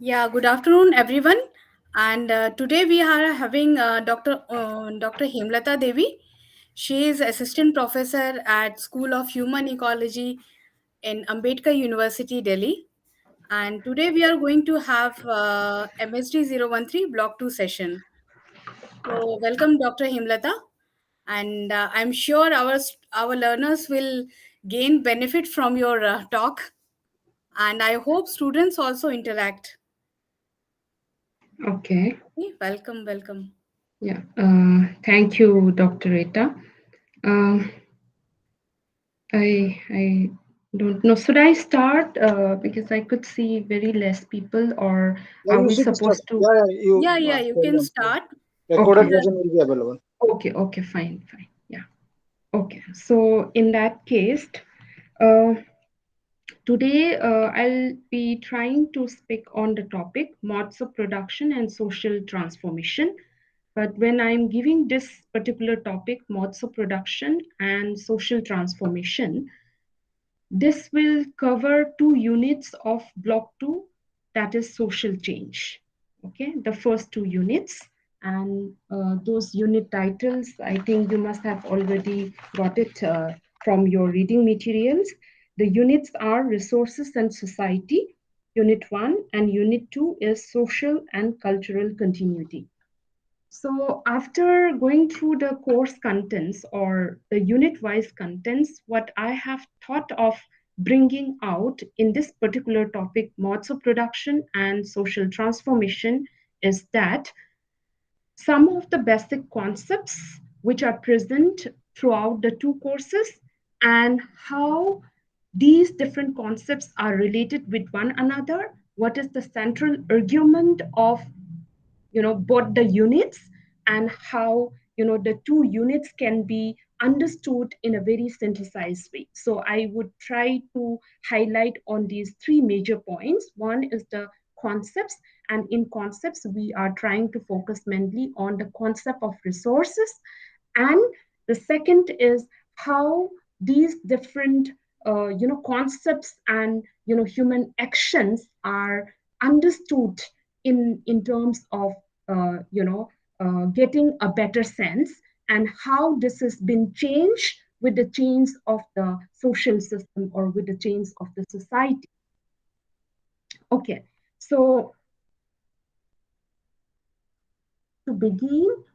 Yeah, good afternoon, everyone. And today we are having Dr. Hemlata Devi. She is assistant professor at School of Human Ecology in Ambedkar University, Delhi. And today we are going to have MSD 013 Block 2 session. So welcome, Dr. Hemlata. And I'm sure our learners will gain benefit from your talk. And I hope students also interact. Okay. Okay, welcome, welcome. Yeah. Thank you, Dr. Rita. Uh, I don't know. Should I start? Because I could see very less people, or Yeah, are you we should start. supposed to? Yeah, you Yeah, you carry can on. start. Recorded Okay. The- version will be available. Okay. Fine. Yeah. Okay. So in that case, uh, today I'll be trying to speak on the topic modes of production and social transformation. But when I'm giving this particular topic, modes of production and social transformation, this will cover two units of block two, that is social change. Okay, the first two units. And those unit titles, I think you must have already got it from your reading materials. The units are resources and society, unit one, and unit two is social and cultural continuity. So after going through the course contents or the unit-wise contents, what I have thought of bringing out in this particular topic, modes of production and social transformation, is that some of the basic concepts which are present throughout the two courses and how these different concepts are related with one another, what is the central argument of both the units, and how the two units can be understood in a very synthesized way. So I would try to highlight on these three major points. One is the concepts, and in concepts we are trying to focus mainly on the concept of resources, and the second is how these different concepts and human actions are understood in terms of getting a better sense, and how this has been changed with the change of the social system or with the change of the society. Okay, so to begin,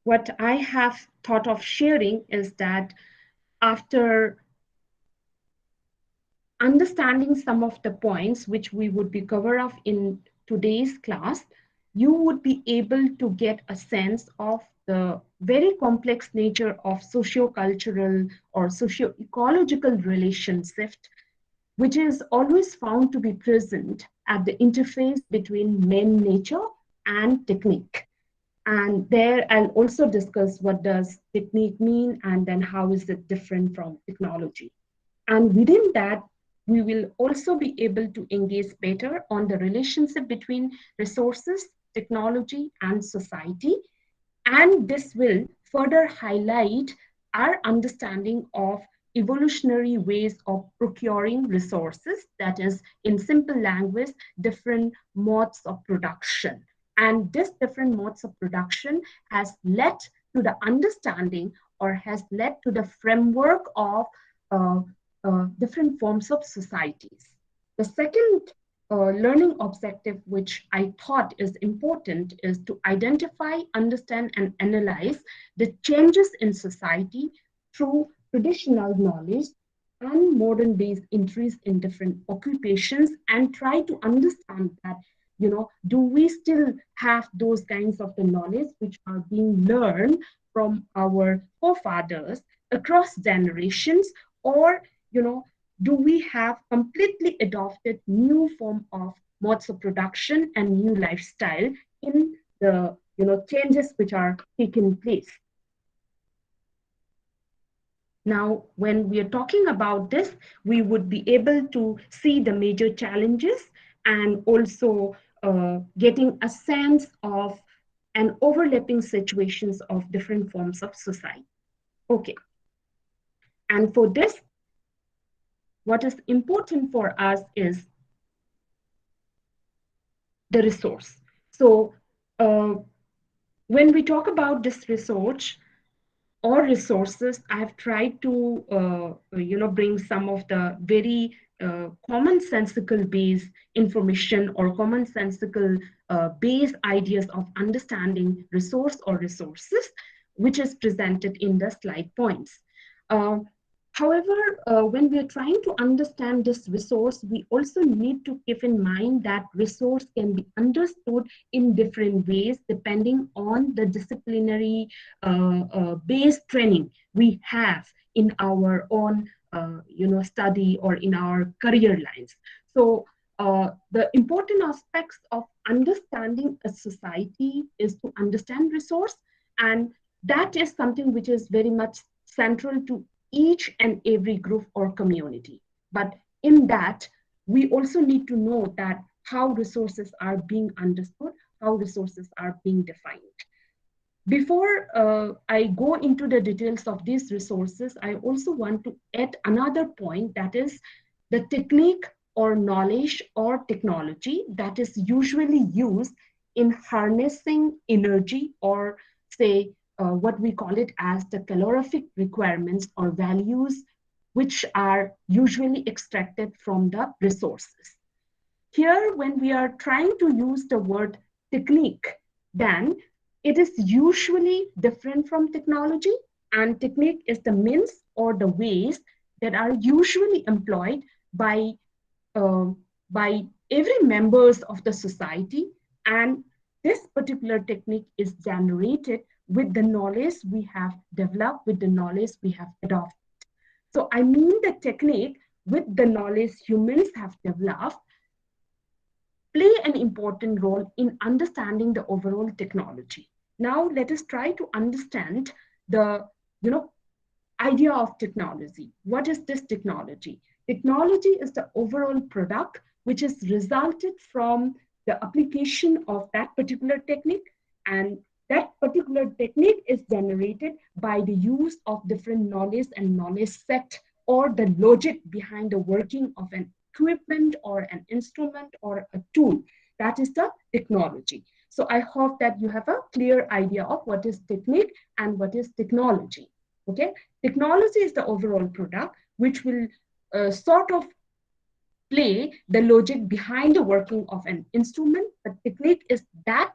what I have thought of sharing is that after understanding some of the points which we would be cover of in today's class, you would be able to get a sense of the very complex nature of socio-cultural or socio-ecological relationship, which is always found to be present at the interface between man nature and technique. And there I'll also discuss what does technique mean and then how is it different from technology. And within that, we will also be able to engage better on the relationship between resources, technology, and society. And this will further highlight our understanding of evolutionary ways of procuring resources, that is, in simple language, different modes of production. And this different modes of production has led to the understanding or has led to the framework of uh, different forms of societies. The second learning objective, which I thought is important, is to identify, understand, and analyze the changes in society through traditional knowledge and modern based entries in different occupations, and try to understand that do we still have those kinds of the knowledge which are being learned from our forefathers across generations, or do we have completely adopted new form of modes of production and new lifestyle in the changes which are taking place. Now, when we are talking about this, we would be able to see the major challenges and also getting a sense of an overlapping situations of different forms of society. Okay, and for this, what is important for us is the resource. So uh, when we talk about this research or resources, I've tried to bring some of the very commonsensical base information or commonsensical base ideas of understanding resource or resources, which is presented in the slide points. Uh, However, when we are trying to understand this resource, we also need to keep in mind that resource can be understood in different ways depending on the disciplinary based training we have in our own study or in our career lines. So the important aspects of understanding a society is to understand resource, and that is something which is very much central to each and every group or community. But in that, we also need to know that how resources are being understood, how resources are being defined. Before I go into the details of these resources, I also want to add another point, that is the technique or knowledge or technology that is usually used in harnessing energy, or say what we call it as the calorific requirements or values, which are usually extracted from the resources. Here, when we are trying to use the word technique, then it is usually different from technology, and technique is the means or the ways that are usually employed by uh, by every members of the society, and this particular technique is generated with the knowledge we have developed, with the knowledge we have adopted. So I mean the technique with the knowledge humans have developed play an important role in understanding the overall technology. Now let us try to understand the you know idea of technology. What is this technology? Technology is the overall product which is resulted from the application of that particular technique, and that particular technique is generated by the use of different knowledge and knowledge set, or the logic behind the working of an equipment or an instrument or a tool. That is the technology. So I hope that you have a clear idea of what is technique and what is technology. Okay, technology is the overall product which will sort of play the logic behind the working of an instrument. But technique is that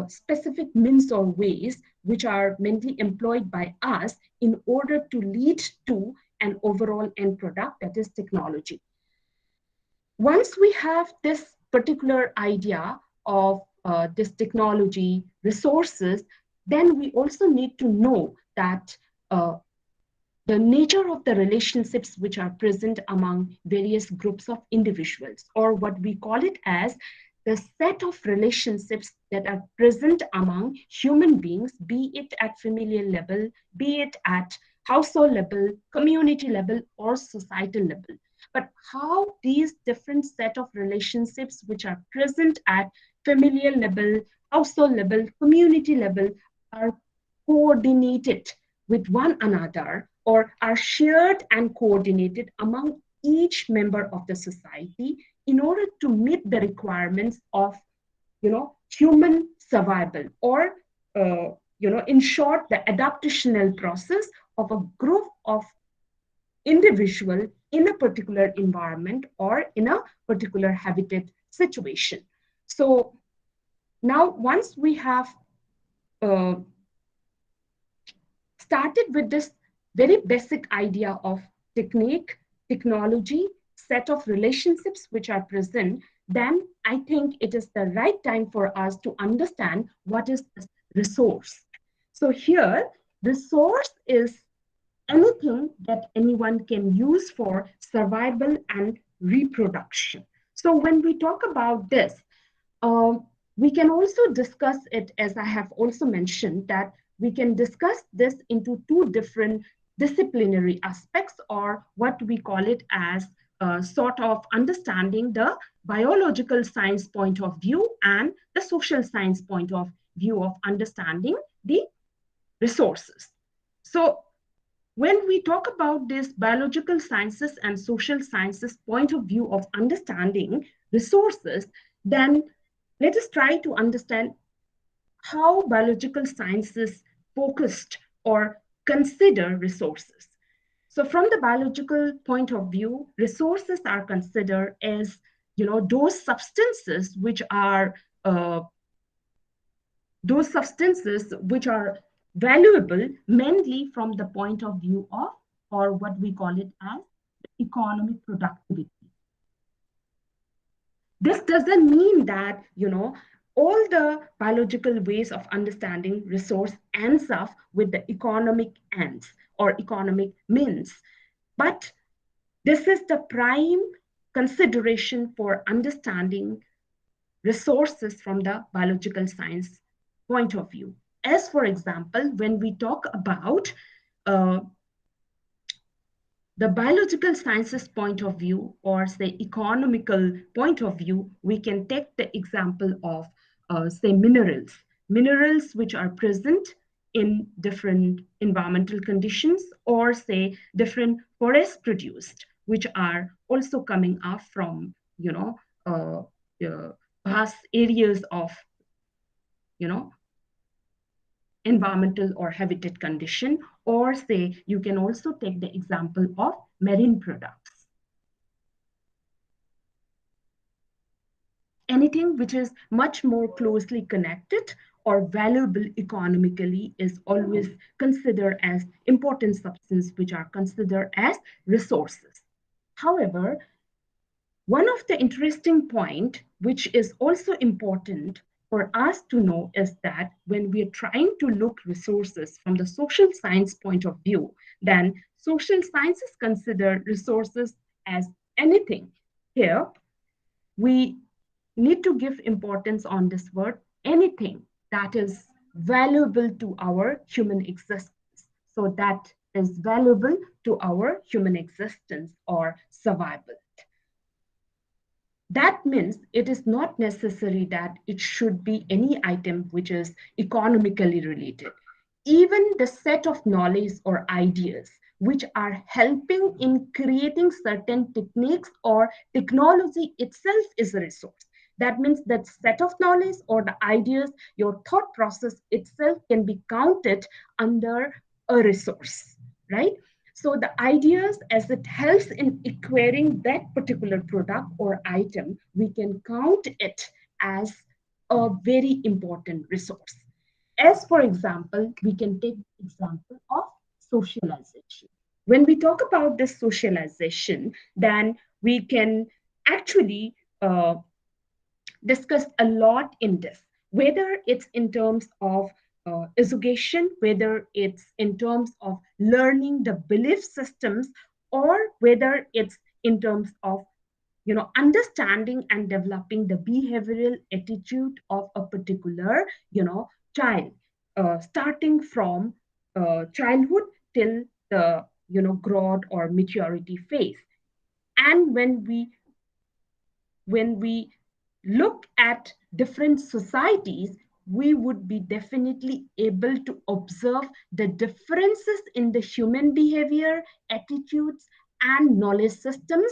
specific means or ways which are mainly employed by us in order to lead to an overall end product, that is technology. Once we have this particular idea of this technology resources, then we also need to know that the nature of the relationships which are present among various groups of individuals, or what we call it as the set of relationships that are present among human beings, be it at familial level, be it at household level, community level, or societal level. But how these different set of relationships which are present at familial level, household level, community level are coordinated with one another, or are shared and coordinated among each member of the society in order to meet the requirements of human survival, or in short, the adaptational process of a group of individual in a particular environment or in a particular habitat situation. So now once we have uh, started with this very basic idea of technique, technology, set of relationships which are present, then I think it is the right time for us to understand what is this resource. So here, resource is anything that anyone can use for survival and reproduction. So when we talk about this, um, we can also discuss it, as I have also mentioned, that we can discuss this into two different disciplinary aspects, or what we call it as sort of understanding the biological science point of view and the social science point of view of understanding the resources. So when we talk about this biological sciences and social sciences point of view of understanding resources, then let us try to understand how biological sciences focused or consider resources. So from the biological point of view, resources are considered as those substances uh, which are valuable mainly from the point of view of, or what we call it as, economic productivity. This doesn't mean that all the biological ways of understanding resource ends up with the economic ends or economic means, but this is the prime consideration for understanding resources from the biological science point of view. As for example, when we talk about uh, the biological sciences point of view, or say economical point of view, we can take the example of say minerals which are present in different environmental conditions, or say different forests produced which are also coming up from uh, vast areas of you know environmental or habitat condition, or say you can also take the example of marine products. Anything which is much more closely connected or valuable economically is always considered as important substance, which are considered as resources. However, one of the interesting point, which is also important for us to know, is that when we are trying to look resources from the social science point of view, then social sciences consider resources as anything. Here, we need to give importance on this word, anything that is valuable to our human existence. So that is valuable to our human existence or survival. That means it is not necessary that it should be any item which is economically related. Even the set of knowledge or ideas which are helping in creating certain techniques or technology itself is a resource. That means that set of knowledge or the ideas, your thought process itself can be counted under a resource, right? So the ideas, as it helps in acquiring that particular product or item, we can count it as a very important resource. As for example, we can take the example of socialization. When we talk about this socialization, then we can actually discussed a lot in this, whether it's in terms of education, whether it's in terms of learning the belief systems, or whether it's in terms of understanding and developing the behavioral attitude of a particular child, starting from childhood till the growth or maturity phase. And when we look at different societies, we would be definitely able to observe the differences in the human behavior, attitudes, and knowledge systems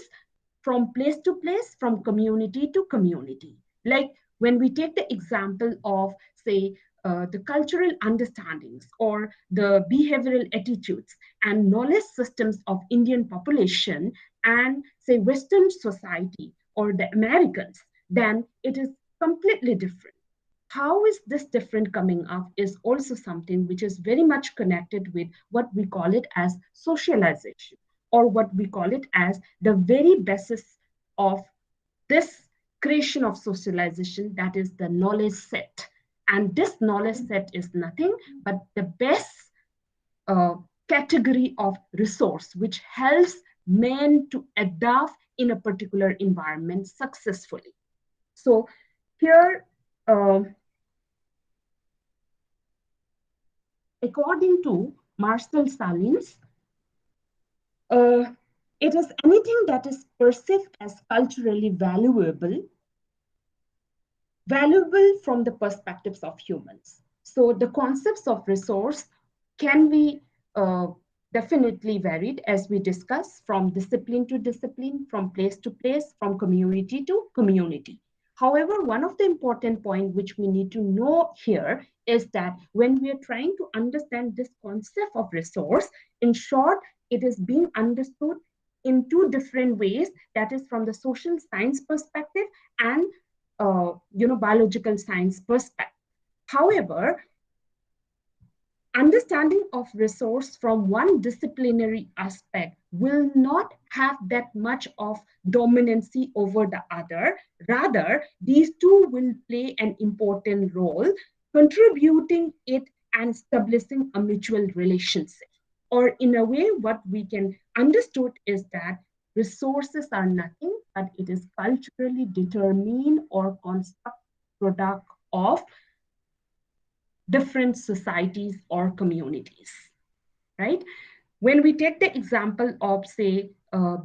from place to place, from community to community. Like when we take the example of, say, the cultural understandings or the behavioral attitudes and knowledge systems of Indian population and, say, Western society or the Americans, then it is completely different. How is this different coming up is also something which is very much connected with what we call it as socialization, or what we call it as the very basis of this creation of socialization, that is the knowledge set. And this knowledge set is nothing but the best uh, category of resource which helps men to adapt in a particular environment successfully. So here, according to Marcel Salins, uh, it is anything that is perceived as culturally valuable from the perspectives of humans. So the concepts of resource can be definitely varied, as we discussed, from discipline to discipline, from place to place, from community to community. However, one of the important points which we need to know here is that when we are trying to understand this concept of resource, in short, it is being understood in two different ways, that is from the social science perspective and biological science perspective. However, understanding of resource from one disciplinary aspect will not have that much of dominancy over the other. Rather, these two will play an important role, contributing it and establishing a mutual relationship. Or in a way, what we can understood is that resources are nothing, but it is culturally determined or construct product of different societies or communities, right? When we take the example of, say,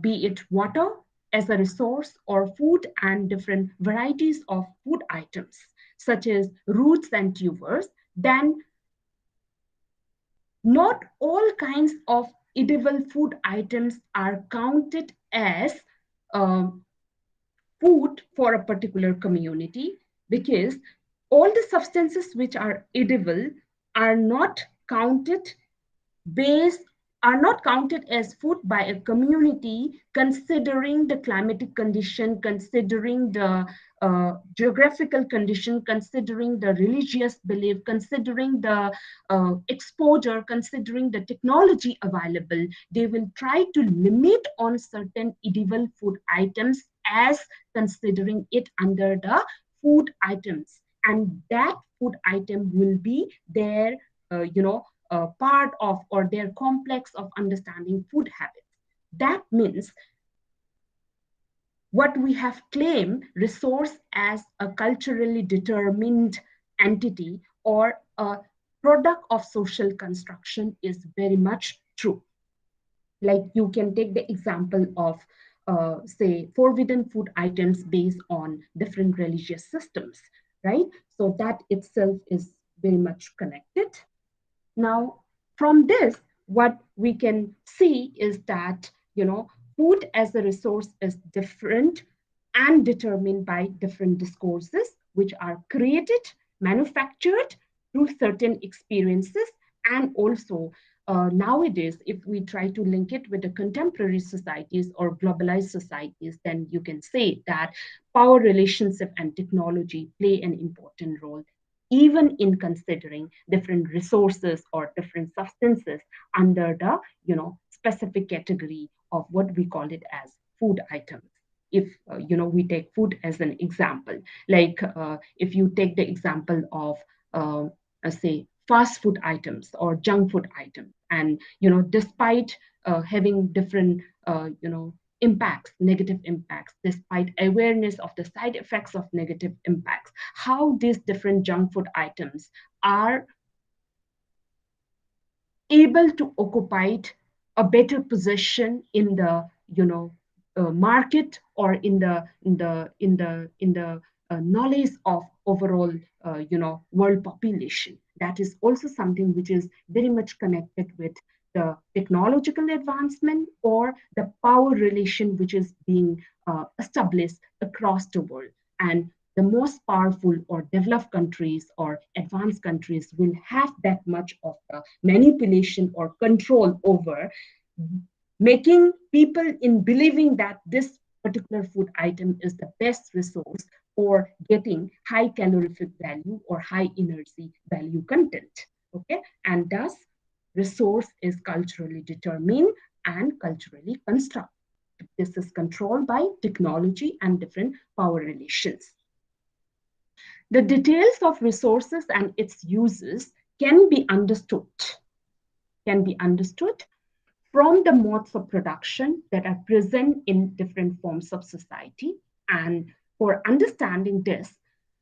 be it water as a resource or food and different varieties of food items, such as roots and tubers, then not all kinds of edible food items are counted as um, food for a particular community, because all the substances which are edible are not counted based are not counted as food by a community, considering the climatic condition, considering the geographical condition, considering the religious belief, considering the exposure, considering the technology available. They will try to limit on certain edible food items as considering it under the food items, and that food item will be their part of or their complex of understanding food habits. That means what we have claimed resource as a culturally determined entity or a product of social construction is very much true. Like you can take the example of, say, forbidden food items based on different religious systems, right? So that itself is very much connected. Now, from this, what we can see is that, food as a resource is different and determined by different discourses, which are created, manufactured through certain experiences, and also nowadays, if we try to link it with the contemporary societies or globalized societies, then you can say that power relationship and technology play an important role even in considering different resources or different substances under the specific category of what we call it as food items. If we take food as an example, like if you take the example of say fast food items or junk food items, and despite having different impacts, negative impacts, despite awareness of the side effects of negative impacts, how these different junk food items are able to occupy a better position in the market or in the knowledge of overall world population. That is also something which is very much connected with the technological advancement or the power relation which is being established across the world. And the most powerful or developed countries or advanced countries will have that much of the manipulation or control over making people in believing that this particular food item is the best resource or getting high calorific value or high energy value content. Okay, and thus resource is culturally determined and culturally constructed. This is controlled by technology and different power relations. The details of resources and its uses can be understood can be understood from the modes of production that are present in different forms of society. And for understanding this,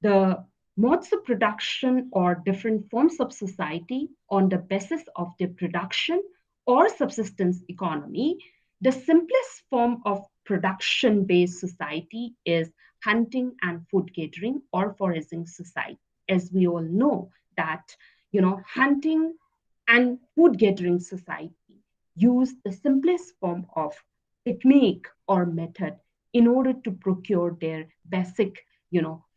the modes of production or different forms of society on the basis of their production or subsistence economy, the simplest form of production based society is hunting and food gathering or foraging society. As we all know that, hunting and food gathering society use the simplest form of technique or method in order to procure their basic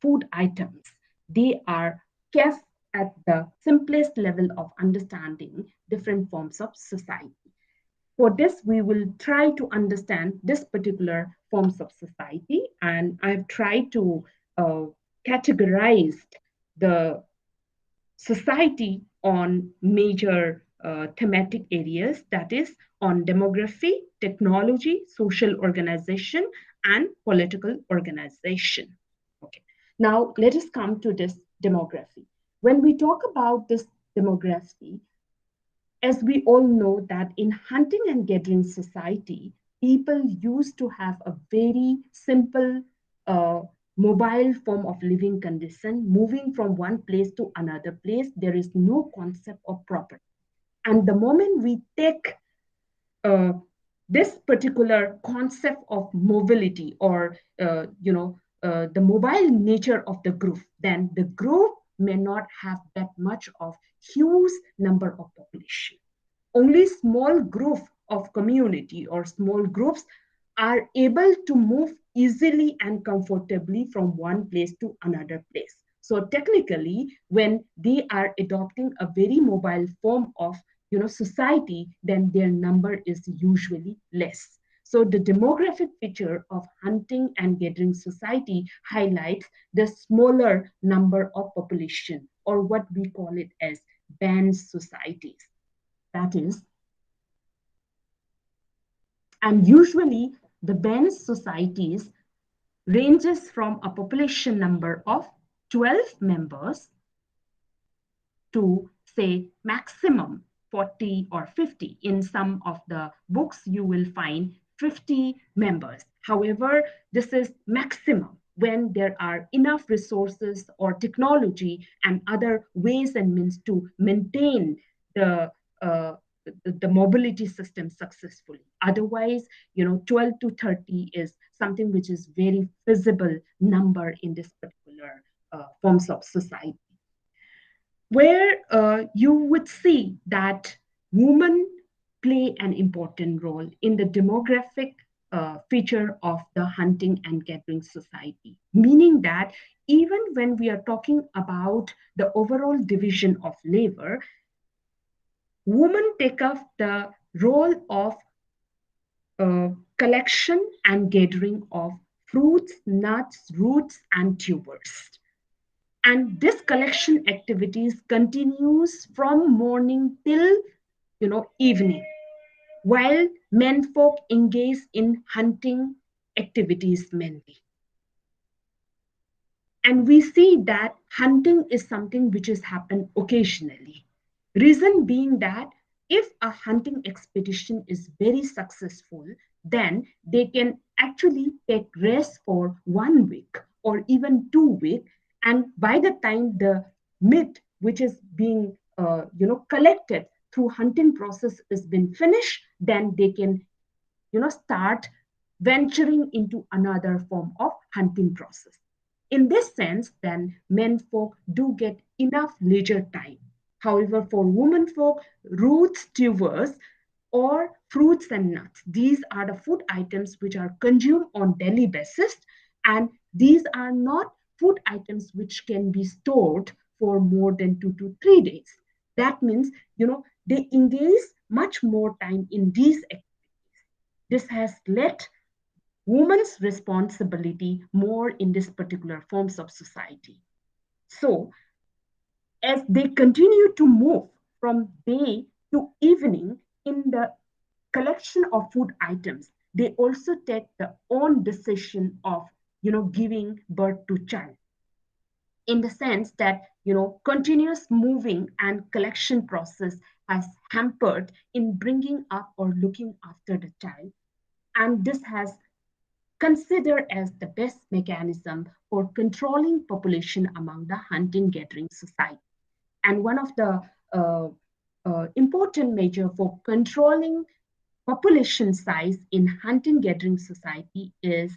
food items, they are kept at the simplest level of understanding different forms of society. For this, we will try to understand this particular forms of society, and I've tried to uh, categorize the society on major thematic areas, that is on demography, technology, social organization, and political organization. Okay. Now let us come to this demography. When we talk about this demography, as we all know that in hunting and gathering society, people used to have a very simple uh, mobile form of living condition, moving from one place to another place. There is no concept of property. And the moment we take uh, this particular concept of mobility, or the mobile nature of the group, then the group may not have that much of huge number of population. Only small group of community or small groups are able to move easily and comfortably from one place to another place. So technically, when they are adopting a very mobile form of society, then their number is usually less. So the demographic feature of hunting and gathering society highlights the smaller number of population, or what we call it as band societies. That is, and usually the band societies ranges from a population number of 12 members to say maximum 40 or 50. In some of the books, you will find 50 members. However, this is maximum when there are enough resources or technology and other ways and means to maintain the uh, the mobility system successfully. Otherwise, 12 to 30 is something which is very feasible number in this particular forms of society, where you would see that women play an important role in the demographic feature of the hunting and gathering society, meaning that even when we are talking about the overall division of labor, women take up the role of collection and gathering of fruits, nuts, roots, and tubers. And this collection activities continues from morning till evening, while menfolk engage in hunting activities mainly. And we see that hunting is something which has happened occasionally. Reason being that if a hunting expedition is very successful, then they can actually take rest for 1 week or even 2 weeks. And by the time the meat which is being collected through hunting process is been finished, then they can start venturing into another form of hunting process. In this sense, then men folk do get enough leisure time. However, for women folk, roots, tubers, or fruits and nuts, these are the food items which are consumed on daily basis, and these are not food items which can be stored for more than 2 to 3 days. That means, they engage much more time in these activities. This has led women's responsibility more in this particular forms of society. So as they continue to move from day to evening in the collection of food items, they also take the own decision of giving birth to child, in the sense that continuous moving and collection process has hampered in bringing up or looking after the child, and this has considered as the best mechanism for controlling population among the hunting gathering society. And one of the important measure for controlling population size in hunting gathering society is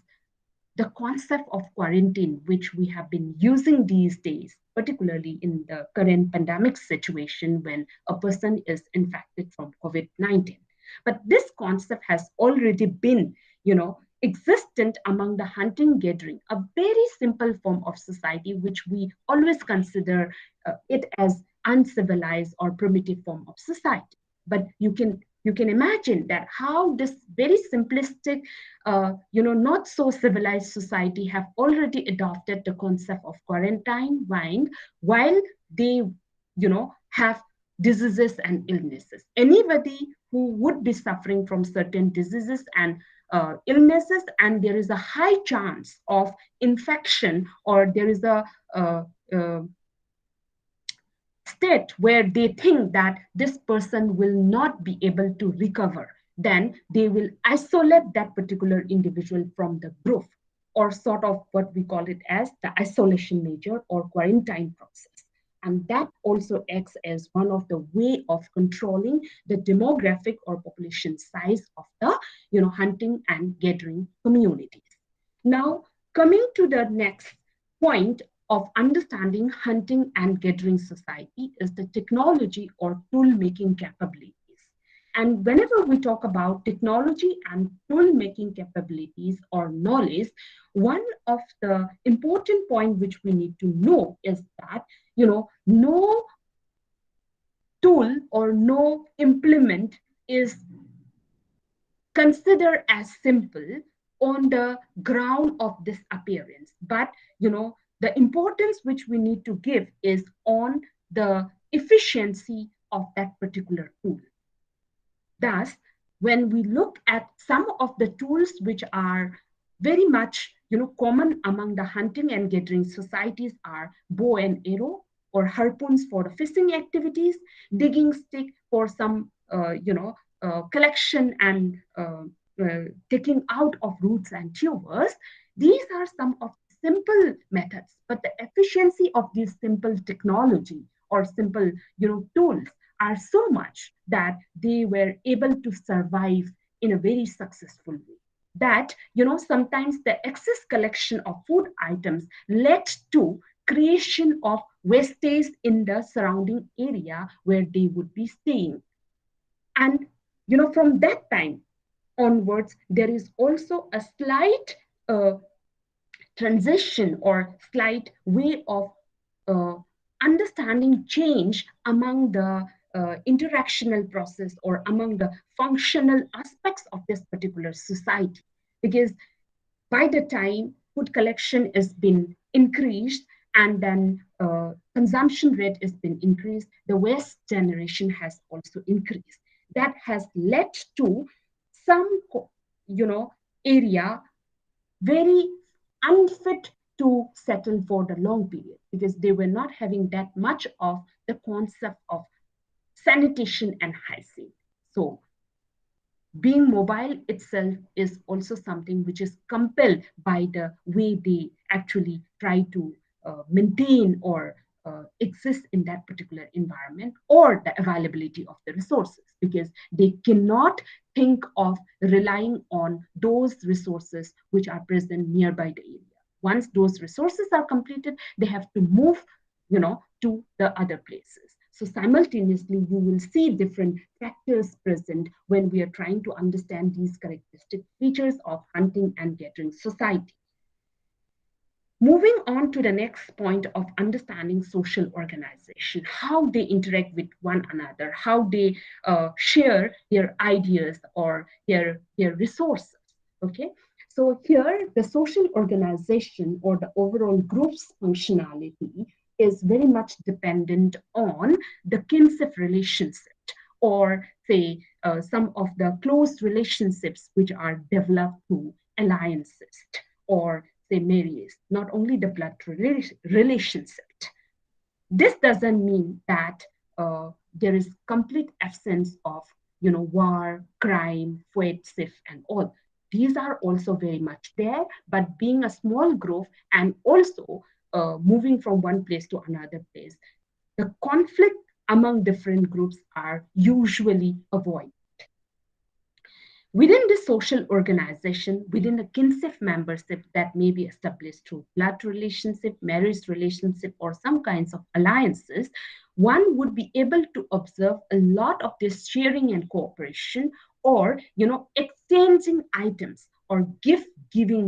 the concept of quarantine, which we have been using these days, particularly in the current pandemic situation when a person is infected from COVID-19. But this concept has already been, existent among the hunting gathering, a very simple form of society which we always consider it as uncivilized or primitive form of society. But you can imagine that how this very simplistic, not so civilized society have already adopted the concept of quarantine while they, have diseases and illnesses. Anybody who would be suffering from certain diseases and illnesses, and there is a high chance of infection, or there is a uh, uh, state where they think that this person will not be able to recover, then they will isolate that particular individual from the group, or sort of what we call it as the isolation measure or quarantine process. And that also acts as one of the way of controlling the demographic or population size of the hunting and gathering communities. Now, coming to the next point of understanding hunting and gathering society is the technology or tool making capabilities. And whenever we talk about technology and tool making capabilities or knowledge, one of the important point which we need to know is that, no tool or no implement is considered as simple on the ground of this appearance. But, the importance which we need to give is on the efficiency of that particular tool. Thus, when we look at some of the tools which are very much common among the hunting and gathering societies are bow and arrow, or harpoons for the fishing activities, digging stick for some collection and taking out of roots and tubers. These are some of simple methods, but the efficiency of these simple technology or simple tools are so much that they were able to survive in a very successful way. That, sometimes the excess collection of food items led to creation of wastage in the surrounding area where they would be staying. And, from that time onwards, there is also a slight transition or slight way of uh, understanding change among the interactional process or among the functional aspects of this particular society. Because by the time food collection has been increased, and then consumption rate has been increased, the waste generation has also increased. That has led to some, area very unfit to settle for the long period, because they were not having that much of the concept of sanitation and hygiene. So being mobile itself is also something which is compelled by the way they actually try to maintain or exist in that particular environment, or the availability of the resources, because they cannot think of relying on those resources which are present nearby the area. Once those resources are completed, they have to move, to the other places. So simultaneously, you will see different factors present when we are trying to understand these characteristic features of hunting and gathering society. Moving on to the next point of understanding social organization, how they interact with one another, how they share their ideas or their resources. Okay, so here the social organization or the overall group's functionality is very much dependent on the kinship relationship, or say some of the close relationships which are developed through alliances, or say marriage, not only the blood relationship. This doesn't mean that there is complete absence of war, crime, fight, and all. These are also very much there, but being a small group and also moving from one place to another place, the conflict among different groups are usually avoided. Within the social organization, within the kinship membership that may be established through blood relationship, marriage relationship, or some kinds of alliances, one would be able to observe a lot of this sharing and cooperation, or exchanging items or gift giving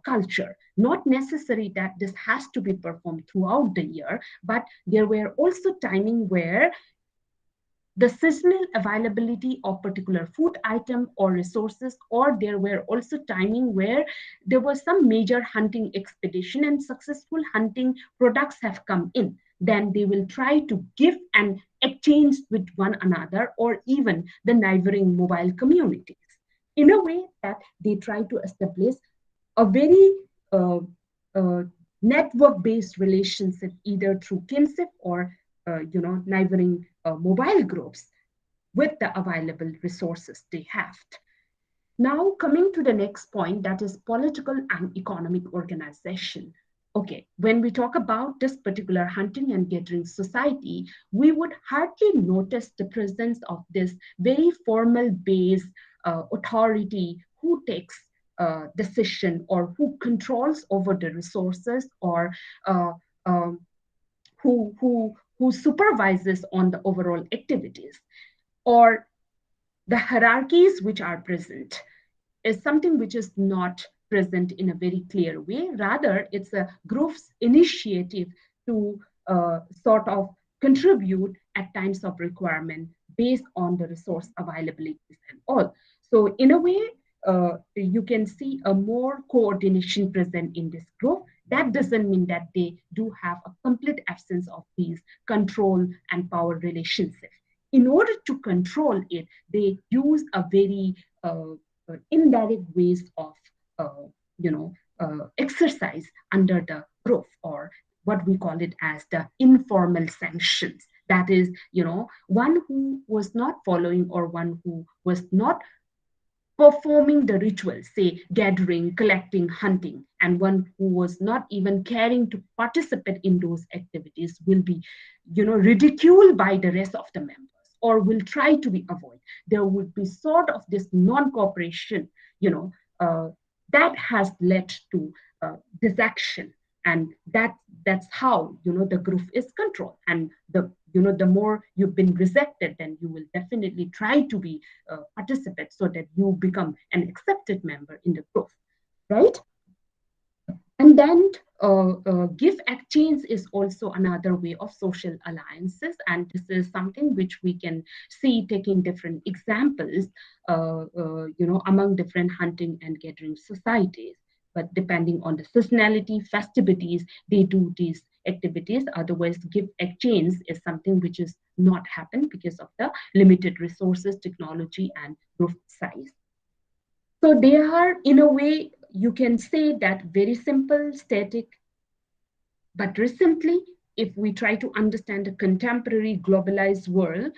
culture. Not necessary that this has to be performed throughout the year, but there were also timing where the seasonal availability of particular food item or resources, or there were also timing where there was some major hunting expedition and successful hunting products have come in, then they will try to give and exchange with one another or even the neighboring mobile communities in a way that they try to establish a very uh, uh, network-based relationship either through kinship or neighboring mobile groups with the available resources they have. Now, coming to the next point, that is political and economic organization. Okay, when we talk about this particular hunting and gathering society, we would hardly notice the presence of this very formal base authority who takes decision or who controls over the resources or uh, um, who supervises on the overall activities, or the hierarchies which are present is something which is not present in a very clear way. Rather, it's a group's initiative to sort of contribute at times of requirement based on the resource availabilities and all. So, in a way, you can see a more coordination present in this group. That doesn't mean that they do have a complete absence of these control and power relationships. In order to control it, they use a very indirect ways of uh, exercise under the roof, or what we call it as the informal sanctions. That is, one who was not following or one who was not performing the rituals, say gathering, collecting, hunting, and one who was not even caring to participate in those activities will be, ridiculed by the rest of the members or will try to be avoided. There would be sort of this non-cooperation, you know, uh, that has led to disaction, and that's how the group is controlled. And the more you've been rejected, then you will definitely try to be participate so that you become an accepted member in the group, right? And then give exchange is also another way of social alliances, and this is something which we can see taking different examples, among different hunting and gathering societies. But depending on the seasonality, festivities, they do these activities. Otherwise, give exchange is something which is not happen because of the limited resources, technology, and group size. So they are, in a way, you can say that very simple, static. But recently, if we try to understand the contemporary globalized world,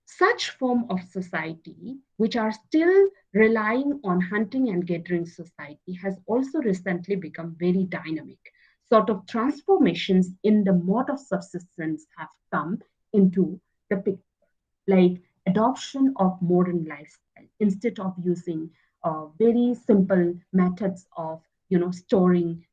such form of society, which are still relying on hunting and gathering society, has also recently become very dynamic. Sort of transformations in the mode of subsistence have come into the picture, like adoption of modern lifestyle instead of using very simple methods of storing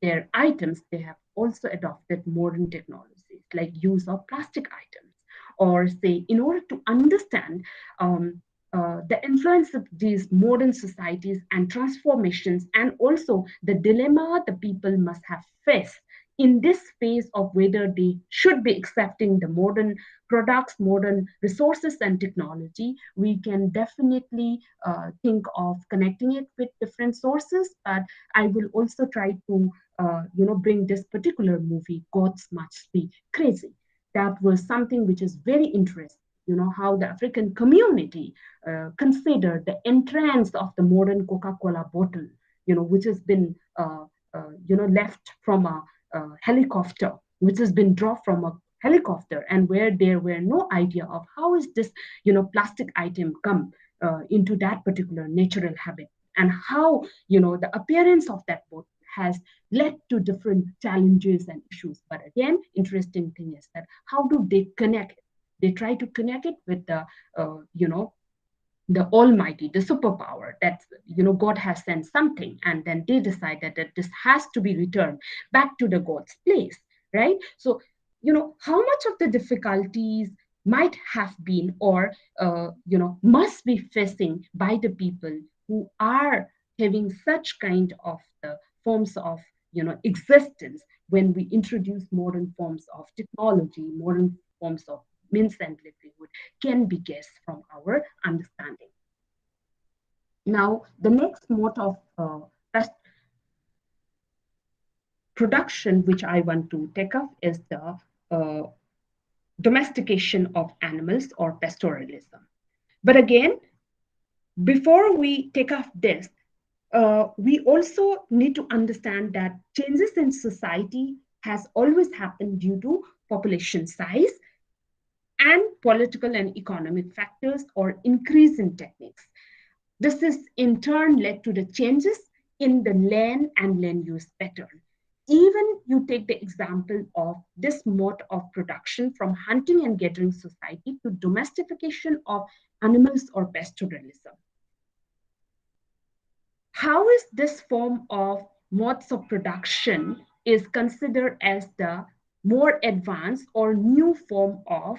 their items. They have also adopted modern technologies like use of plastic items, or say in order to understand the influence of these modern societies and transformations, and also the dilemma the people must have faced in this phase of whether they should be accepting the modern products, modern resources, and technology. We can definitely think of connecting it with different sources, but I will also try to, bring this particular movie, Gods Must Be Crazy. That was something which is very interesting. How the African community considered the entrance of the modern Coca-Cola bottle, which has been, left from a helicopter, which has been dropped from a helicopter, and where there were no idea of how is this plastic item come into that particular natural habit, and how the appearance of that boat has led to different challenges and issues. But again, interesting thing is that how do they connect it? They try to connect it with the the almighty, the superpower, that God has sent something, and then they decided that this has to be returned back to the God's place, right? So how much of the difficulties might have been, or must be facing by the people who are having such kind of the forms of existence when we introduce modern forms of technology, modern forms of means and livelihood can be guessed from our understanding. Now, the next mode of production which I want to take up is the uh, domestication of animals or pastoralism. But again, before we take up this, we also need to understand that changes in society has always happened due to population size and political and economic factors or increase in techniques. This has in turn led to the changes in the land and land use pattern. Even you take the example of this mode of production from hunting and gathering society to domestication of animals or pastoralism. How is this form of modes of production is considered as the more advanced or new form of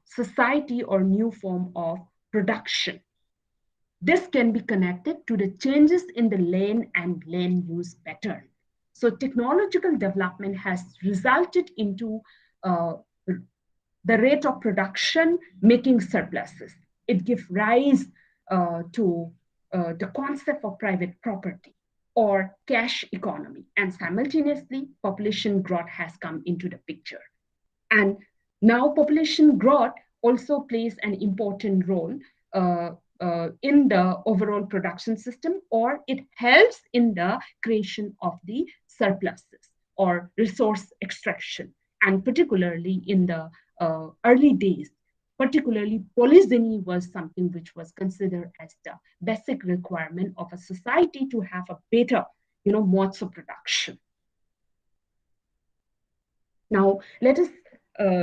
society or new form of production? This can be connected to the changes in the land and land use pattern. So technological development has resulted into uh, the rate of production making surpluses. It gives rise to the concept of private property or cash economy. And simultaneously, population growth has come into the picture. And now population growth also plays an important role uh, in the overall production system, or it helps in the creation of the surpluses or resource extraction. And particularly in the early days, particularly polygyny was something which was considered as the basic requirement of a society to have a better, modes of production. Now, let us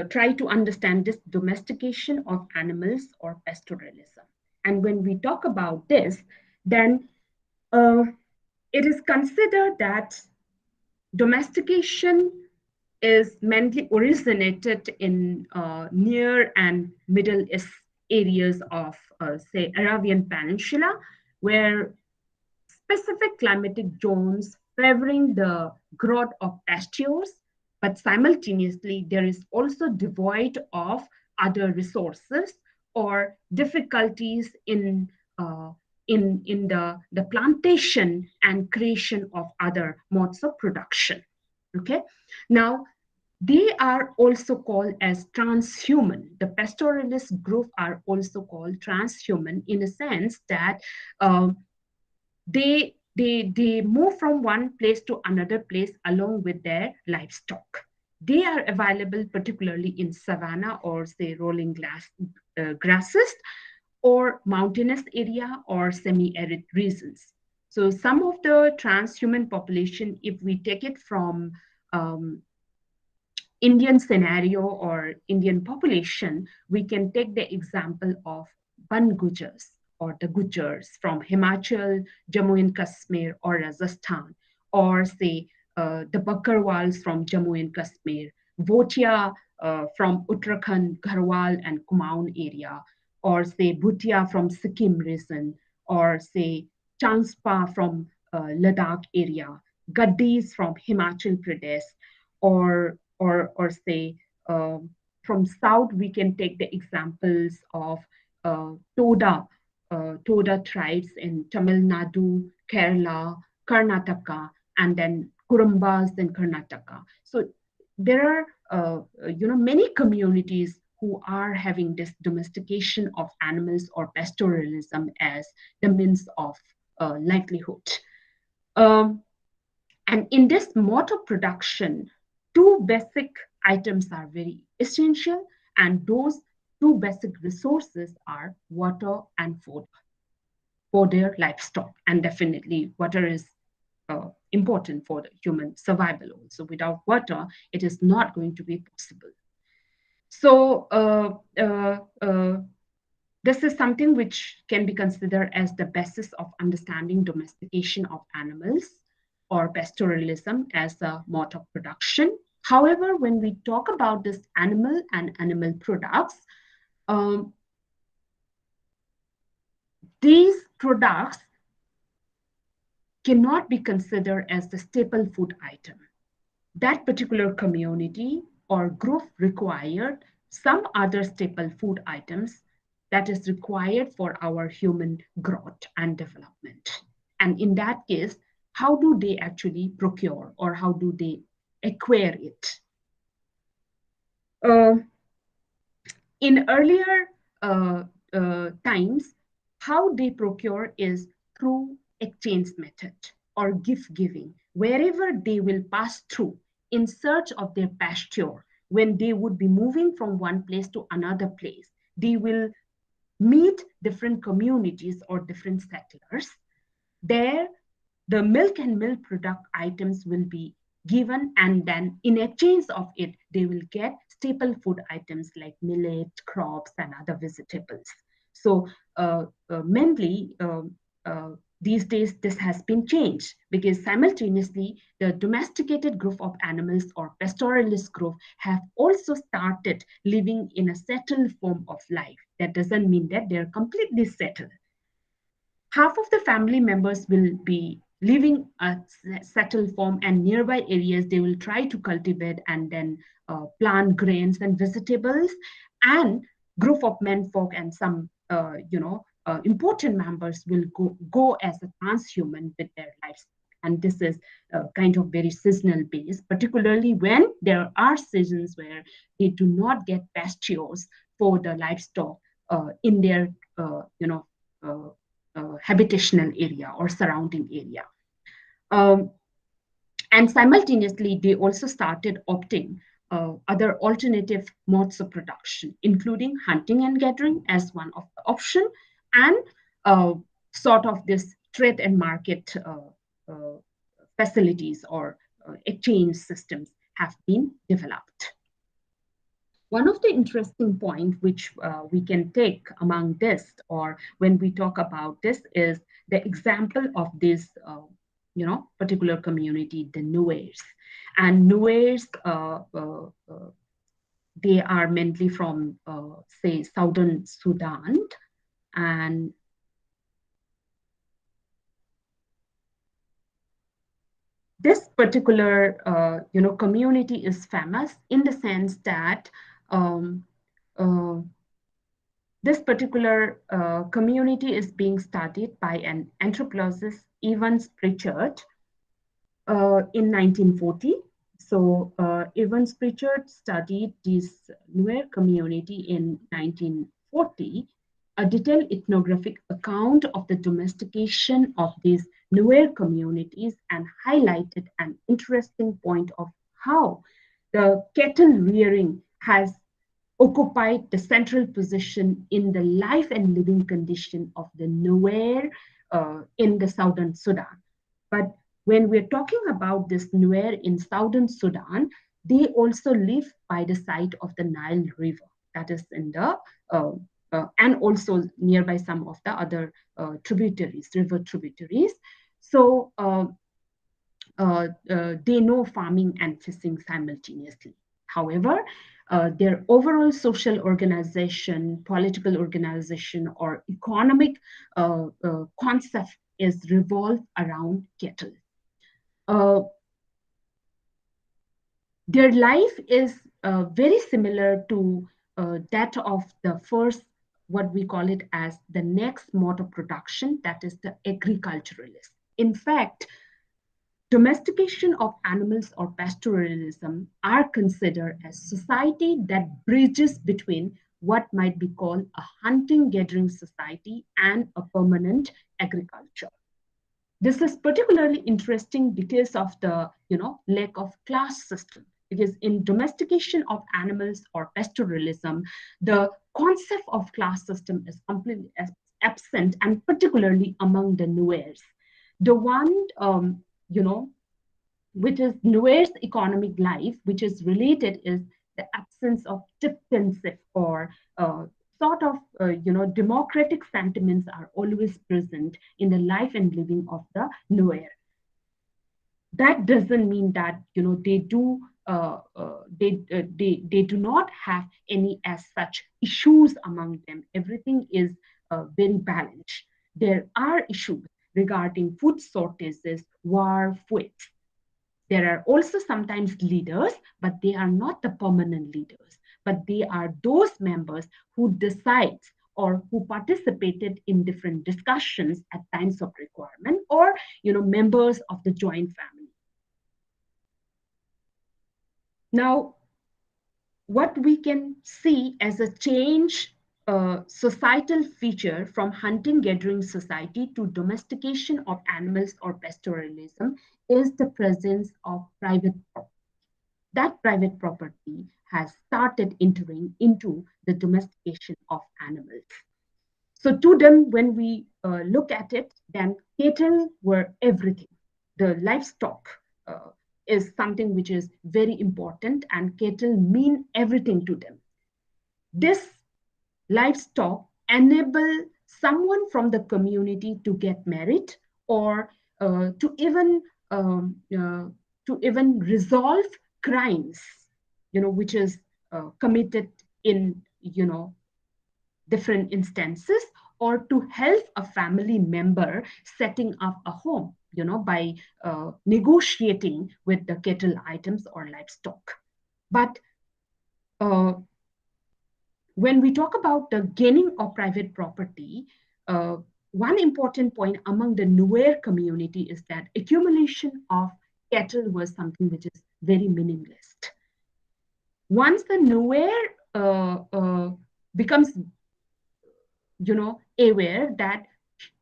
try to understand this domestication of animals or pastoralism. And when we talk about this, then it is considered that domestication is mainly originated in near and Middle East areas of, say, Arabian Peninsula, where specific climatic zones favoring the growth of pastures, but simultaneously there is also devoid of other resources or difficulties in the plantation and creation of other modes of production. Okay, now they are also called as transhuman. The pastoralist group are also called transhuman in a sense that they move from one place to another place along with their livestock. They are available particularly in savanna or say rolling grasses or mountainous area or semi-arid regions. So some of the transhuman population, if we take it from Indian scenario or Indian population, we can take the example of Ban Gujars or the Gujars from Himachal, Jammu and Kashmir, or Rajasthan, or say the Bakarwals from Jammu and Kashmir, Bhotia from Uttarakhand, Garhwal and Kumaon area, or say Bhutia from Sikkim region, or say Changspa from Ladakh area, Gaddis from Himachal Pradesh, or say from south we can take the examples of Toda tribes in Tamil Nadu, Kerala, Karnataka, and then Kurumbas in Karnataka. So there are many communities who are having this domestication of animals or pastoralism as the means of livelihood. Um, and in this mode of production, two basic items are very essential, and those two basic resources are water and food for their livestock. And definitely, water is important for the human survival also. Without water, it is not going to be possible. So, this is something which can be considered as the basis of understanding domestication of animals or pastoralism as a mode of production. However, when we talk about this animal and animal products, um, these products cannot be considered as the staple food item. That particular community or group required some other staple food items that is required for our human growth and development. And in that case, how do they actually procure or how do they acquire it? Uh, in earlier times, how they procure is through exchange method or gift giving, wherever they will pass through in search of their pasture. When they would be moving from one place to another place, they will meet different communities or different settlers. There, the milk and milk product items will be given, and then in exchange of it they will get staple food items like millet, crops, and other vegetables. So mainly these days this has been changed because simultaneously the domesticated group of animals or pastoralist group have also started living in a settled form of life. That doesn't mean that they're completely settled. Half of the family members will be living a settled form, and nearby areas they will try to cultivate and then plant grains and vegetables. And group of menfolk and some important members will go as a transhuman with their livestock. And this is kind of very seasonal based, particularly when there are seasons where they do not get pastures for the livestock in their uh, habitational area or surrounding area. Um, and simultaneously, they also started opting other alternative modes of production, including hunting and gathering as one of the option, and uh, sort of this trade and market uh, facilities or exchange systems have been developed. One of the interesting point which we can take among this, or when we talk about this, is the example of this particular community, the Nuers. And Nuers, they are mainly from say southern Sudan, and this particular community is famous in the sense that um, uh, this particular community is being studied by an anthropologist, Evans Pritchard, in 1940. So Evans Pritchard studied this Nuer community in 1940, a detailed ethnographic account of the domestication of these Nuer communities, and highlighted an interesting point of how the cattle rearing has occupied the central position in the life and living condition of the Nuer in the southern Sudan. But when we're talking about this Nuer in southern Sudan, they also live by the side of the Nile River, that is in the and also nearby some of the other tributaries, river tributaries. So they know farming and fishing simultaneously. However, their overall social organization, political organization, or economic concept is revolved around cattle. Uh, their life is very similar to that of the first, what we call it as the next mode of production, that is the agriculturalist. In fact, domestication of animals or pastoralism are considered as society that bridges between what might be called a hunting gathering society and a permanent agriculture. This is particularly interesting because of the lack of class system, because in domestication of animals or pastoralism, the concept of class system is completely absent, and particularly among the Nuers. The one which is Nuer's economic life, which is related, is the absence of chieftainship or sort of democratic sentiments are always present in the life and living of the Nuer. That doesn't mean that they do not have any as such issues among them. Everything is very balanced. There are issues regarding food shortages were fought. There are also sometimes leaders, but they are not the permanent leaders, but they are those members who decide or who participated in different discussions at times of requirement, or members of the joint family. Now, what we can see as a change societal feature from hunting gathering society to domestication of animals or pastoralism is the presence of private property. That private property has started entering into the domestication of animals. So to them, when we look at it, then cattle were everything. The livestock is something which is very important, and cattle mean everything to them. This livestock enable someone from the community to get married, or to even resolve crimes, which is committed in different instances, or to help a family member setting up a home, by negotiating with the cattle items or livestock. But uh, when we talk about the gaining of private property, one important point among the Nuer community is that accumulation of cattle was something which is very meaningless. Once the Nuer becomes, aware that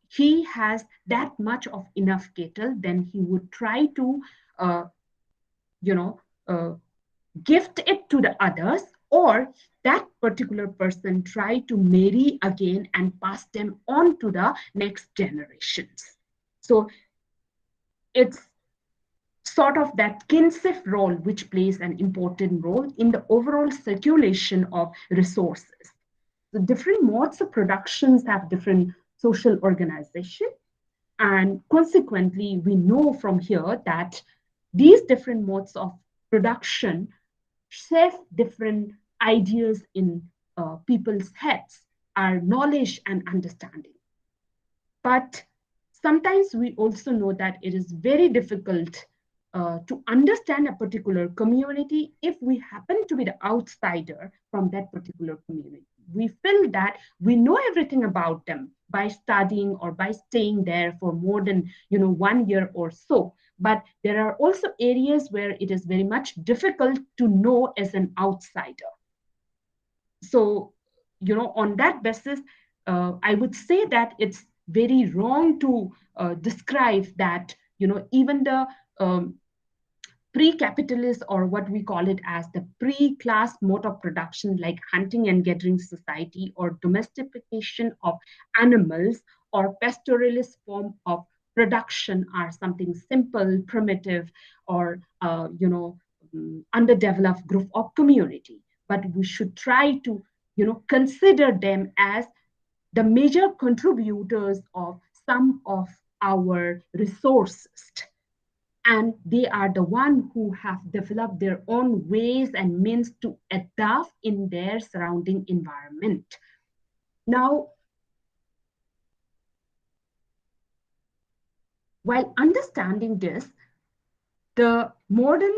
he has that much of enough cattle, then he would try to, uh, you know, uh, gift it to the others, or that particular person try to marry again and pass them on to the next generations. So it's sort of that kinship role which plays an important role in the overall circulation of resources. The different modes of productions have different social organization, and consequently we know from here that these different modes of production share different ideas in people's heads, our knowledge and understanding. But sometimes we also know that it is very difficult to understand a particular community if we happen to be the outsider from that particular community. We feel that we know everything about them by studying or by staying there for more than 1 year or so. But there are also areas where it is very much difficult to know as an outsider. So, on that basis, I would say that it's very wrong to describe that, even the pre-capitalist, or what we call it as the pre-class mode of production, like hunting and gathering society or domestication of animals or pastoralist form of production, are something simple, primitive, or underdeveloped group of community. But we should try to consider them as the major contributors of some of our resources, and they are the one who have developed their own ways and means to adapt in their surrounding environment. Now, while understanding this, the modern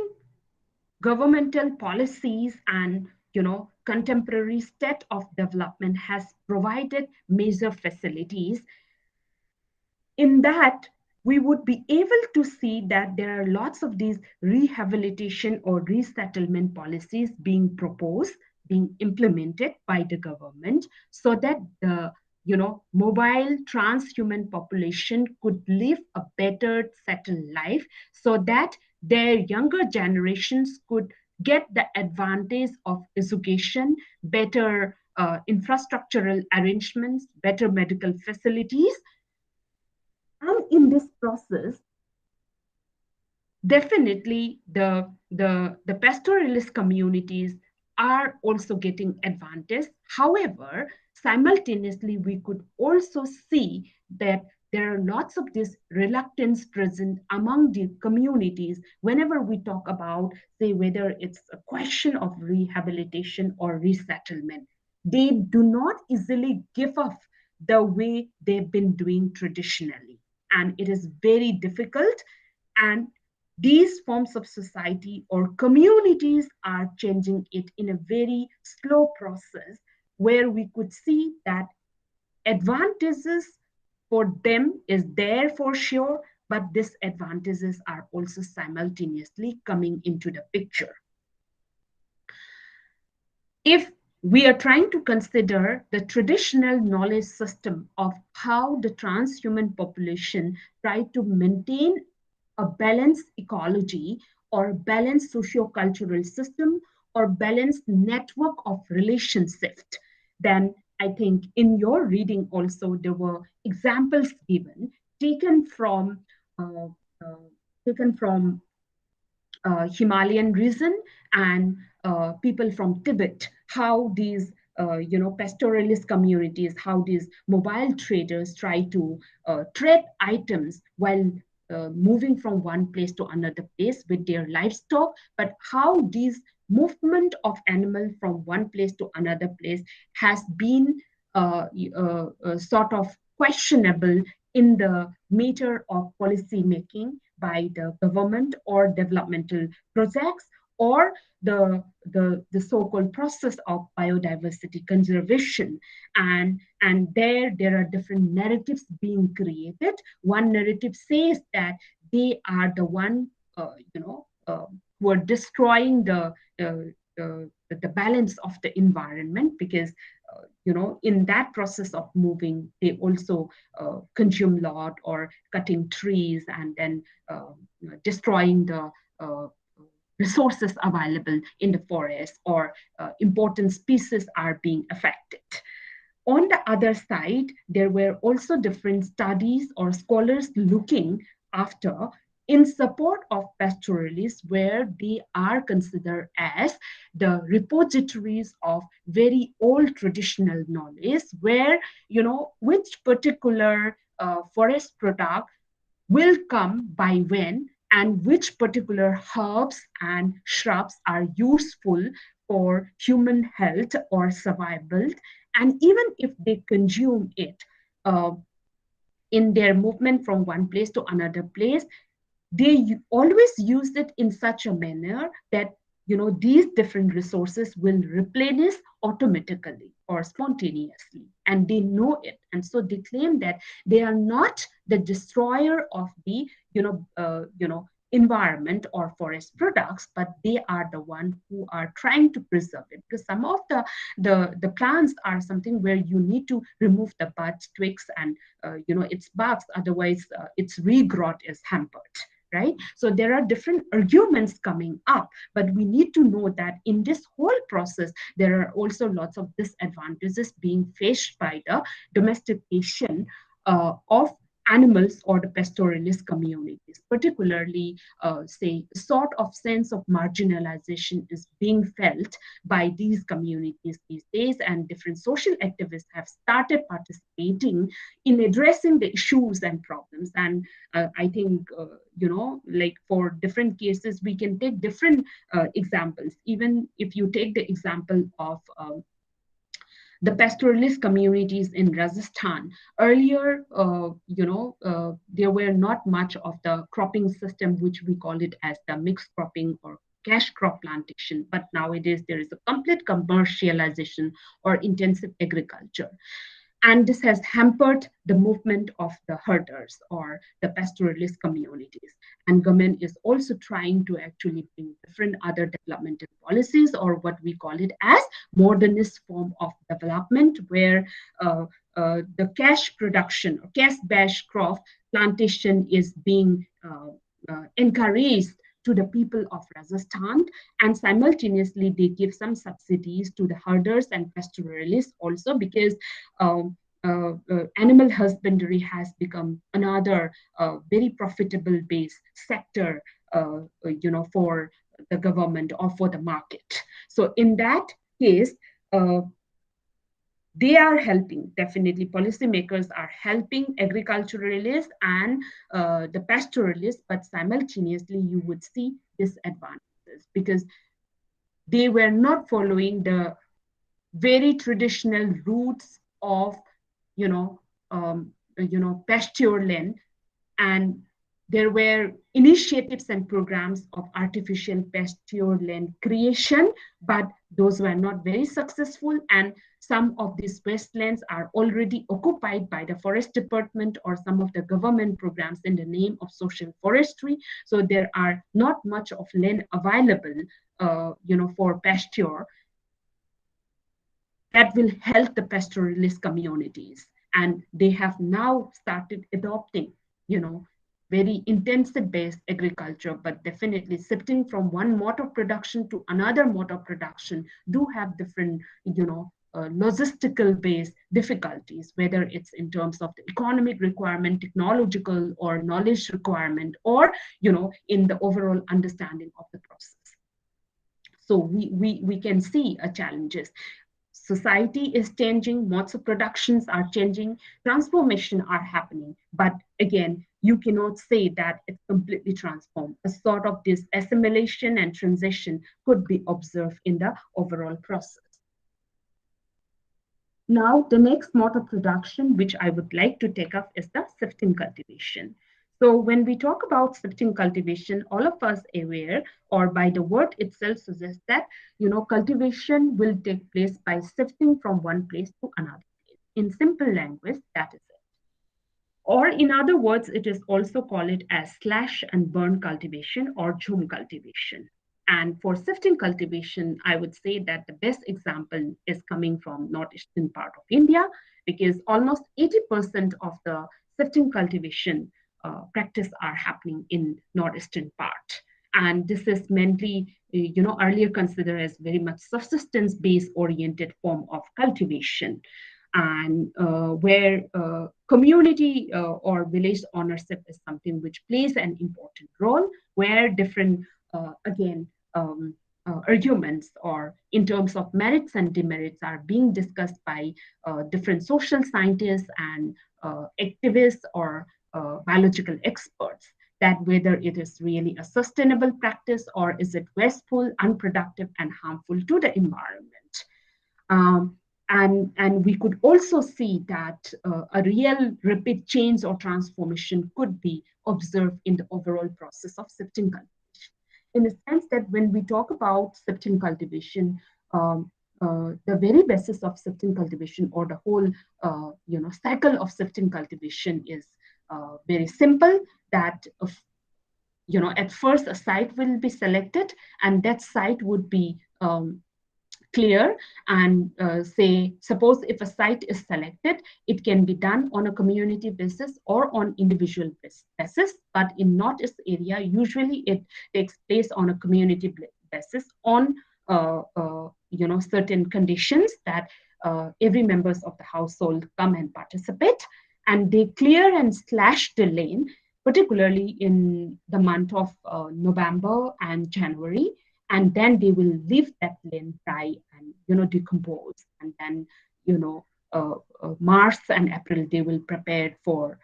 governmental policies and contemporary state of development has provided major facilities in that we would be able to see that there are lots of these rehabilitation or resettlement policies being proposed, being implemented by the government, so that the mobile transhuman population could live a better settled life, so that their younger generations could get the advantage of education, better infrastructural arrangements, better medical facilities. And in this process, definitely the pastoralist communities are also getting advantage. However, simultaneously, we could also see that there are lots of this reluctance present among the communities whenever we talk about, say, whether it's a question of rehabilitation or resettlement. They do not easily give up the way they've been doing traditionally. and it is very difficult. And these forms of society or communities are changing it in a very slow process, where we could see that advantages for them is there for sure, but disadvantages are also simultaneously coming into the picture. If we are trying to consider the traditional knowledge system of how the transhuman population try to maintain a balanced ecology or balanced socio-cultural system or balanced network of relationships, then I think in your reading also there were examples given taken from uh, uh, taken from Himalayan region and people from Tibet, how these pastoralist communities, how these mobile traders try to trade items while moving from one place to another place with their livestock, but how these movement of animal from one place to another place has been sort of questionable in the matter of policy making by the government or developmental projects or the so-called process of biodiversity conservation. And there are different narratives being created. One narrative says that they are the one who are destroying the balance of the environment, because in that process of moving they also consume lot or cutting trees and then destroying the uh, resources available in the forest, or important species are being affected. On the other side, there were also different studies or scholars looking after in support of pastoralists, where they are considered as the repositories of very old traditional knowledge, where which particular forest product will come by when, and which particular herbs and shrubs are useful for human health or survival. And even if they consume it uh, in their movement from one place to another place, they always use it in such a manner that these different resources will replenish automatically or spontaneously, and they know it, and so they claim that they are not the destroyer of the environment or forest products, but they are the one who are trying to preserve it, because some of the plants are something where you need to remove the buds, twigs, and its barks, otherwise its regrowth is hampered, right? So there are different arguments coming up, but we need to know that in this whole process, there are also lots of disadvantages being faced by the domestication of animals or the pastoralist communities, particularly, say, sort of sense of marginalization is being felt by these communities these days, and different social activists have started participating in addressing the issues and problems. And I think, like for different cases, we can take different examples. Even if you take the example of the pastoralist communities in Rajasthan. Earlier, there were not much of the cropping system, which we call it as the mixed cropping or cash crop plantation. But nowadays, there is a complete commercialization or intensive agriculture. And this has hampered the movement of the herders or the pastoralist communities. And government is also trying to actually bring different other developmental policies, or what we call it as modernist form of development, where the cash production or cash bash crop plantation is being encouraged to the people of Rajasthan, and simultaneously they give some subsidies to the herders and pastoralists also, because animal husbandry has become another very profitable base sector, for the government or for the market. So in that case, uh, they are helping. Definitely, policymakers are helping agriculturalists and the pastoralists, but simultaneously, you would see disadvantages, because they were not following the very traditional roots of, you know, pasture land, And there were initiatives and programs of artificial pasture land creation, but those were not very successful. And some of these wastelands are already occupied by the forest department or some of the government programs in the name of social forestry. So there are not much of land available, for pasture that will help the pastoralist communities. And they have now started adopting, you know, very intensive based agriculture, but definitely shifting from one mode of production to another mode of production do have different, logistical based difficulties, whether it's in terms of the economic requirement, technological or knowledge requirement, or, in the overall understanding of the process. So we can see challenges. Society is changing, modes of productions are changing, transformation are happening. But again, you cannot say that it's completely transformed. A sort of this assimilation and transition could be observed in the overall process. Now, the next mode of production, which I would like to take up, is the shifting cultivation. So when we talk about shifting cultivation, all of us aware, or by the word itself suggests that, cultivation will take place by shifting from one place to another place. In simple language, that is it. Or in other words, it is also called it as slash and burn cultivation or jhum cultivation. And for shifting cultivation, I would say that the best example is coming from northeastern part of India, because almost 80% of the shifting cultivation practice are happening in northeastern part. And this is mainly, earlier considered as very much subsistence-based oriented form of cultivation, and where community or village ownership is something which plays an important role, where different, again, arguments or in terms of merits and demerits are being discussed by different social scientists and activists or biological experts, that whether it is really a sustainable practice or is it wasteful, unproductive, and harmful to the environment. Um, and we could also see that a real rapid change or transformation could be observed in the overall process of shifting cultivation. In the sense that when we talk about shifting cultivation, the very basis of shifting cultivation or the whole cycle of shifting cultivation is very simple. That at first a site will be selected, and that site would be clear, and say, suppose if a site is selected, it can be done on a community basis or on individual basis. But in northeast area, usually it takes place on a community basis on certain conditions, that every members of the household come and participate, and they clear and slash the lane, particularly in the month of November and January, and then they will leave that lane dry and decompose, and then March and April they will prepare for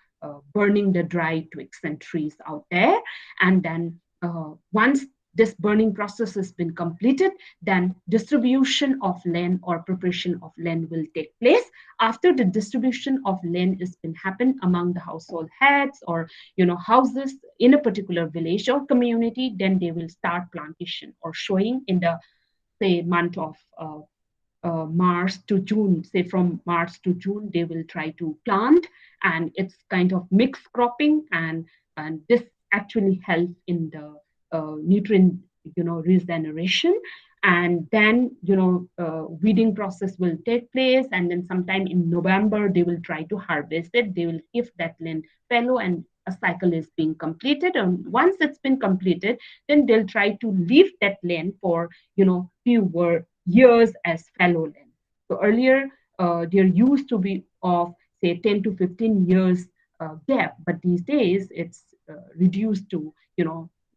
burning the dry twigs and trees out there. And then once this burning process has been completed, then distribution of land or preparation of land will take place. After the distribution of land has been happened among the household heads or houses in a particular village or community, then they will start plantation or showing in the, say, month of March to June. Say from March to June, they will try to plant, and it's kind of mixed cropping, and this actually helps in the nutrient regeneration. And then weeding process will take place, and then sometime in November they will try to harvest it. They will give that land fallow, and a cycle is being completed. And once it's been completed, then they'll try to leave that land for fewer years as fallow land. So earlier there used to be of say 10 to 15 years gap, but these days it's reduced to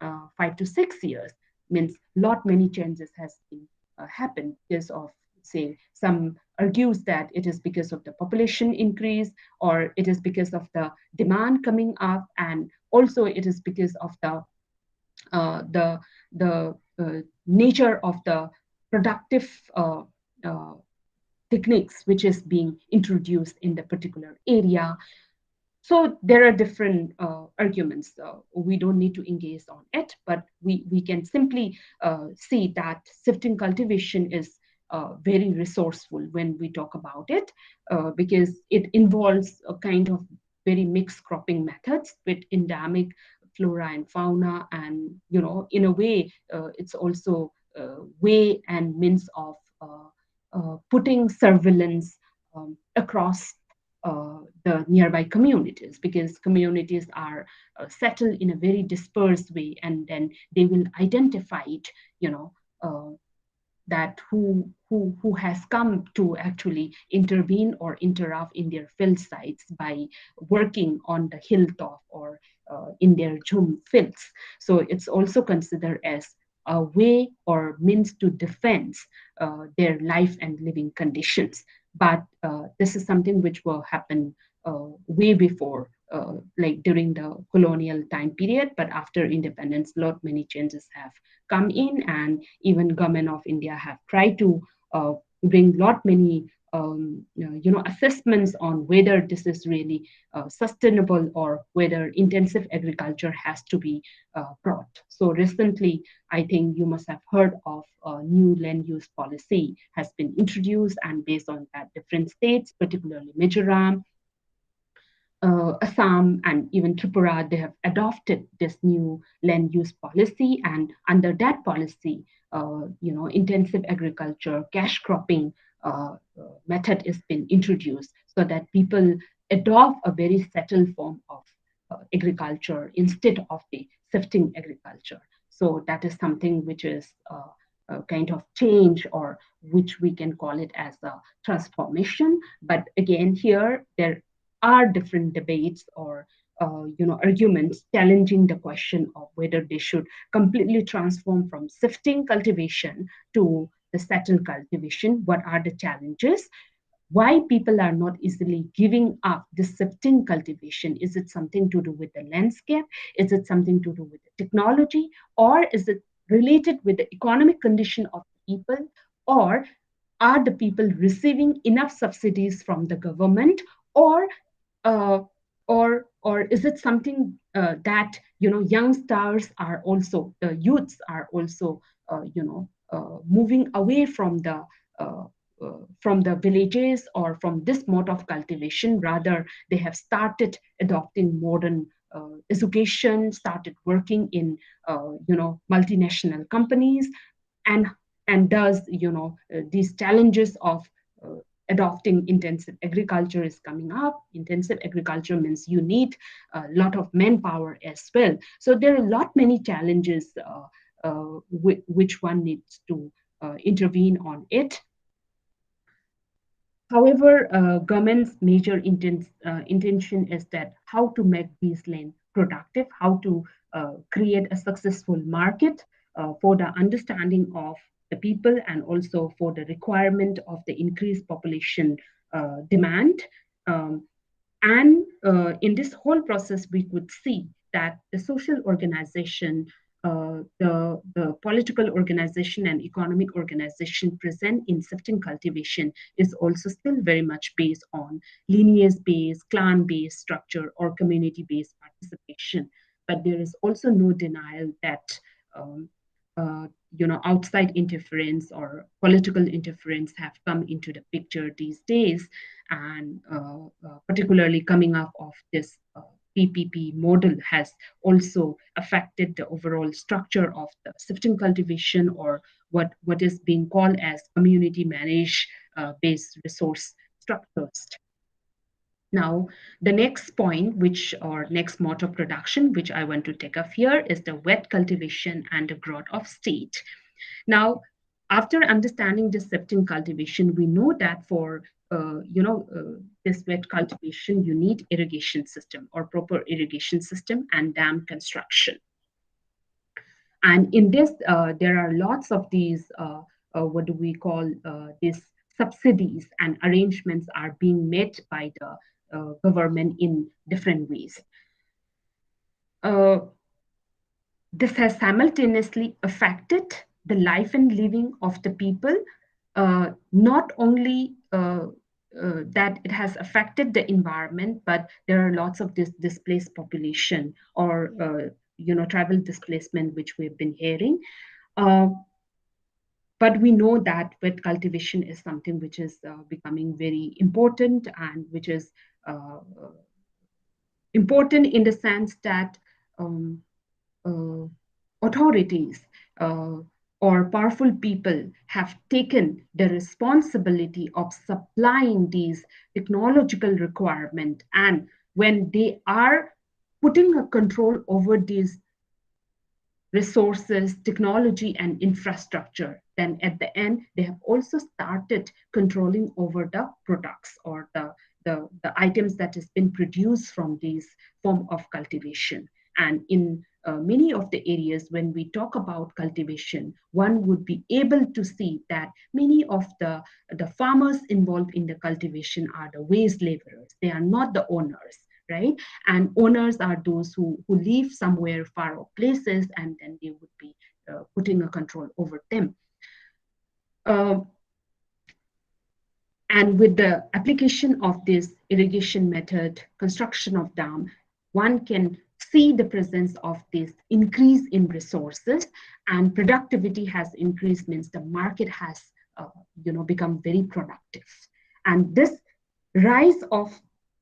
5 to 6 years. Means lot many changes has been happened because of, say, some argues that it is because of the population increase, or it is because of the demand coming up, and also it is because of the nature of the productive techniques which is being introduced in the particular area. So there are different arguments. We don't need to engage on it, but we can simply see that shifting cultivation is very resourceful when we talk about it, because it involves a kind of very mixed cropping methods with endemic flora and fauna, and in a way, it's also a way and means of putting surveillance across the nearby communities, because communities are settled in a very dispersed way, and then they will identify it, you know uh, that who has come to actually intervene or interrupt in their field sites by working on the hilltop or in their Jhum fields. So it's also considered as a way or means to defend their life and living conditions. But this is something which will happen way before, like during the colonial time period. But after independence, lot many changes have come in, and even government of India have tried to bring lot many assessments on whether this is really sustainable, or whether intensive agriculture has to be brought. So recently, I think you must have heard of a new land use policy has been introduced, and based on that, different states, particularly Mizoram, Assam, and even Tripura, they have adopted this new land use policy. And under that policy, intensive agriculture, cash cropping method has been introduced, so that people adopt a very settled form of agriculture instead of the shifting agriculture. So that is something which is a kind of change, or which we can call it as a transformation. But again, here there are different debates, or arguments challenging the question of whether they should completely transform from shifting cultivation to the settled cultivation. What are the challenges? Why people are not easily giving up this shifting cultivation? Is it something to do with the landscape? Is it something to do with the technology? Or is it related with the economic condition of the people? Or are the people receiving enough subsidies from the government? Or uh, or is it something that young stars are also, the youths are also moving away uh, from the villages or from this mode of cultivation? Rather, they have started adopting modern education, started working in multinational companies, and thus these challenges of uh, adopting intensive agriculture is coming up. Intensive agriculture means you need a lot of manpower as well. So there are a lot many challenges which one needs to intervene on it. However, government's major intention is that how to make these land productive, how to create a successful market for the understanding of the people, and also for the requirement of the increased population demand. Um, and in this whole process, we could see that the social organization, the political organization, and economic organization present in shifting cultivation is also still very much based on lineage-based, clan-based structure or community-based participation. But there is also no denial that um, outside interference or political interference have come into the picture these days, and particularly coming up of this PPP model has also affected the overall structure of the shifting cultivation, or what is being called as community managed based resource structures. Now, the next point, which or next mode of production, which I want to take up here, is the wet cultivation and the growth of state. Now, after understanding this shifting cultivation, we know that for this wet cultivation, you need irrigation system or proper irrigation system and dam construction. And in this, there are lots of these, what do we call these subsidies and arrangements are being made by the government in different ways. Uh, this has simultaneously affected the life and living of the people, not only that it has affected the environment, but there are lots of displaced population or tribal displacement, which we've been hearing. Uh, but we know that wet cultivation is something which is becoming very important, and which is important in the sense that um, uh, authorities uh, or powerful people have taken the responsibility of supplying these technological requirements, and when they are putting a control over these resources, technology, and infrastructure, then at the end, they have also started controlling over the products or the items that has been produced from these form of cultivation. And in many of the areas, when we talk about cultivation, one would be able to see that many of the farmers involved in the cultivation are the wage laborers. They are not the owners, right? And owners are those who live somewhere far off places, and then they would be putting a control over them. Uh, and with the application of this irrigation method, construction of dam, one can see the presence of this increase in resources, and productivity has increased, means the market has become very productive. And this rise of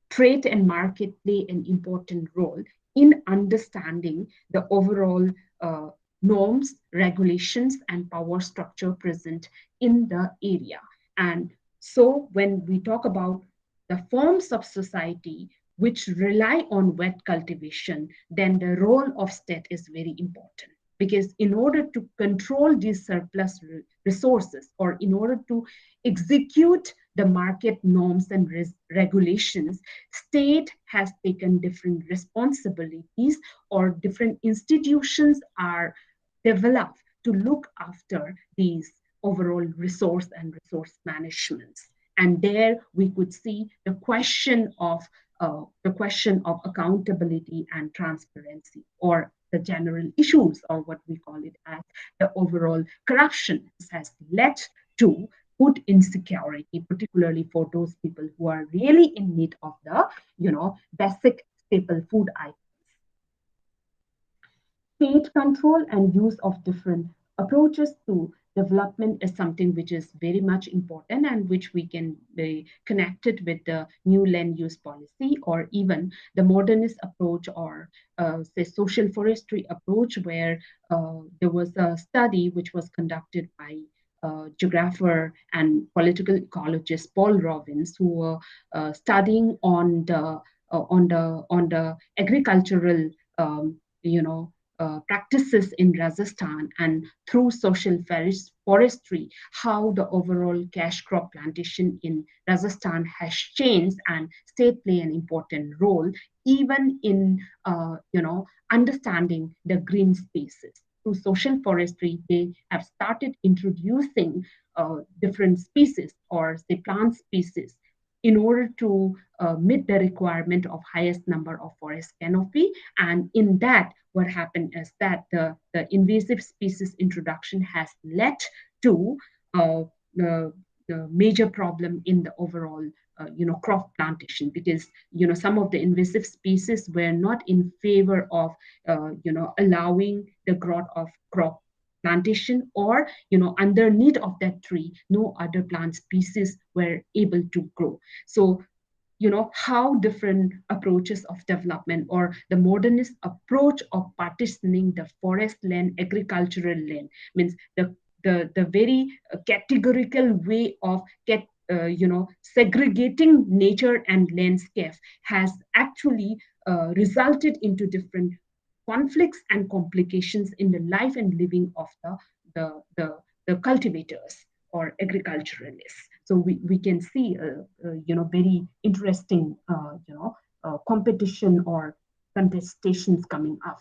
trade and market play an important role in understanding the overall norms, regulations, and power structure present in the area. And so, when we talk about the forms of society which rely on wet cultivation, then the role of state is very important. Because in order to control these surplus resources, or in order to execute the market norms and regulations, state has taken different responsibilities, or different institutions are developed to look after these overall resource and resource management. And there we could see the question of accountability and transparency, or the general issues, or what we call it as the overall corruption, has led to food insecurity, particularly for those people who are really in need of the basic staple food items. State control and use of different approaches to development is something which is very much important, and which we can be connected with the new land use policy, or even the modernist approach, or say social forestry approach, where there was a study which was conducted by geographer and political ecologist Paul Robbins, who were studying on the agricultural practices in Rajasthan, and through social forestry, how the overall cash crop plantation in Rajasthan has changed, and state play an important role even in understanding the green spaces. Through social forestry, they have started introducing different species, or say plant species, in order to meet the requirement of highest number of forest canopy. And in that, what happened is that the invasive species introduction has led to the, the major problem in the overall crop plantation, because some of the invasive species were not in favor of allowing the growth of crop plantation, or underneath of that tree no other plant species were able to grow. So how different approaches of development, or the modernist approach of partitioning the forest land, agricultural land, means the very categorical way of segregating nature and landscape, has actually resulted into different conflicts and complications in the life and living of the, the, the cultivators or agriculturalists. So we can see very interesting competition or contestations coming up.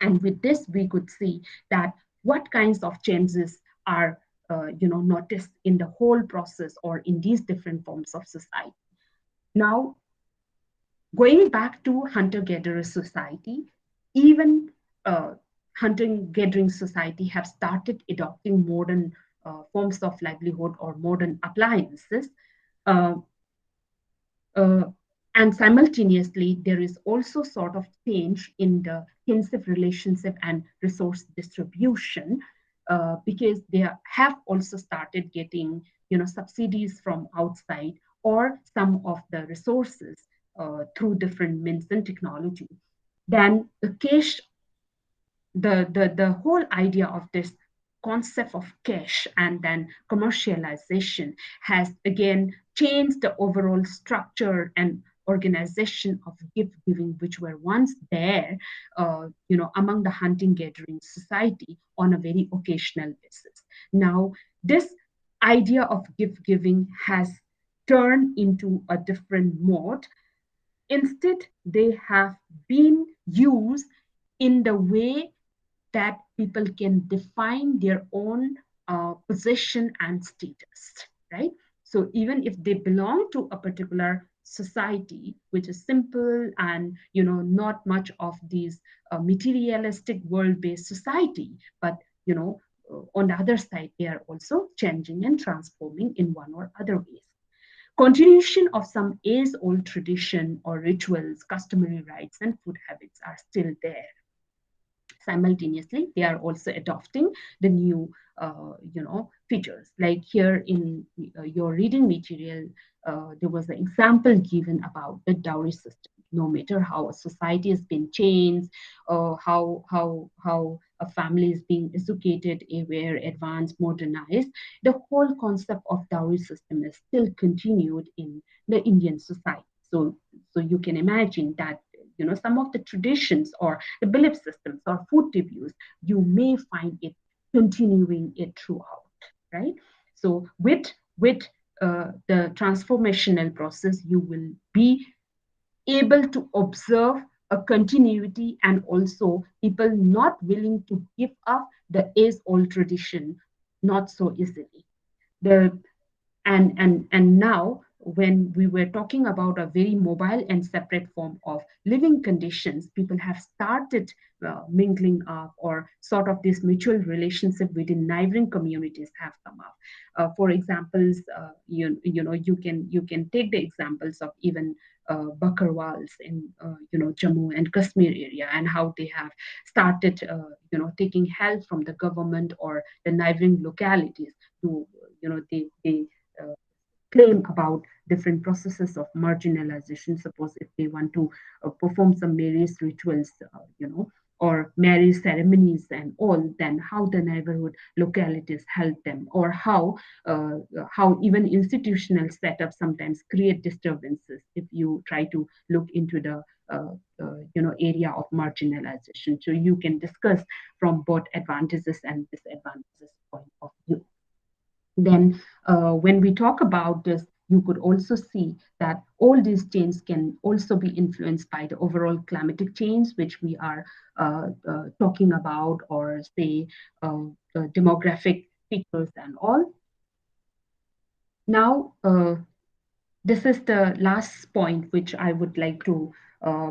And with this, we could see that what kinds of changes are noticed in the whole process, or in these different forms of society. Now, going back to hunter-gatherer society, even hunting-gathering society have started adopting modern forms of livelihood, or modern appliances. Uh, and simultaneously, there is also sort of change in the kinship relationship and resource distribution, because they have also started getting, subsidies from outside, or some of the resources through different means and technology. Then the cash, the whole idea of this concept of cash and then commercialization has again changed the overall structure and organization of gift giving, which were once there, among the hunting gathering society on a very occasional basis. Now this idea of gift giving has turned into a different mode. Instead, they have been used in the way that people can define their own position and status, right? So even if they belong to a particular society, which is simple and not much of these materialistic world-based society, but on the other side, they are also changing and transforming in one or other ways. Continuation of some age-old tradition or rituals, customary rites, and food habits are still there. Simultaneously, they are also adopting the new features. Like here in your reading material, there was an example given about the dowry system. No matter how a society has been changed, or how a family is being educated, aware, advanced, modernized, the whole concept of dowry system is still continued in the Indian society. So you can imagine that some of the traditions or the belief systems or food reviews, you may find it continuing it throughout, right? So with the transformational process, you will be able to observe a continuity, and also people not willing to give up the age old tradition not so easily. The and now, when we were talking about a very mobile and separate form of living conditions, people have started mingling up, or sort of this mutual relationship within neighboring communities have come up. For examples, you can take the examples of even Bakarwals in Jammu and Kashmir area, and how they have started taking help from the government or the neighboring localities to they uh, claim about different processes of marginalization. Suppose if they want to perform some marriage rituals, or marriage ceremonies and all, then how the neighborhood localities help them, or how even institutional setups sometimes create disturbances if you try to look into the area of marginalization. So you can discuss from both advantages and disadvantages point of view. Then when we talk about this, you could also see that all these changes can also be influenced by the overall climatic change, which we are talking about, or say demographic features and all. Now, this is the last point which I would like to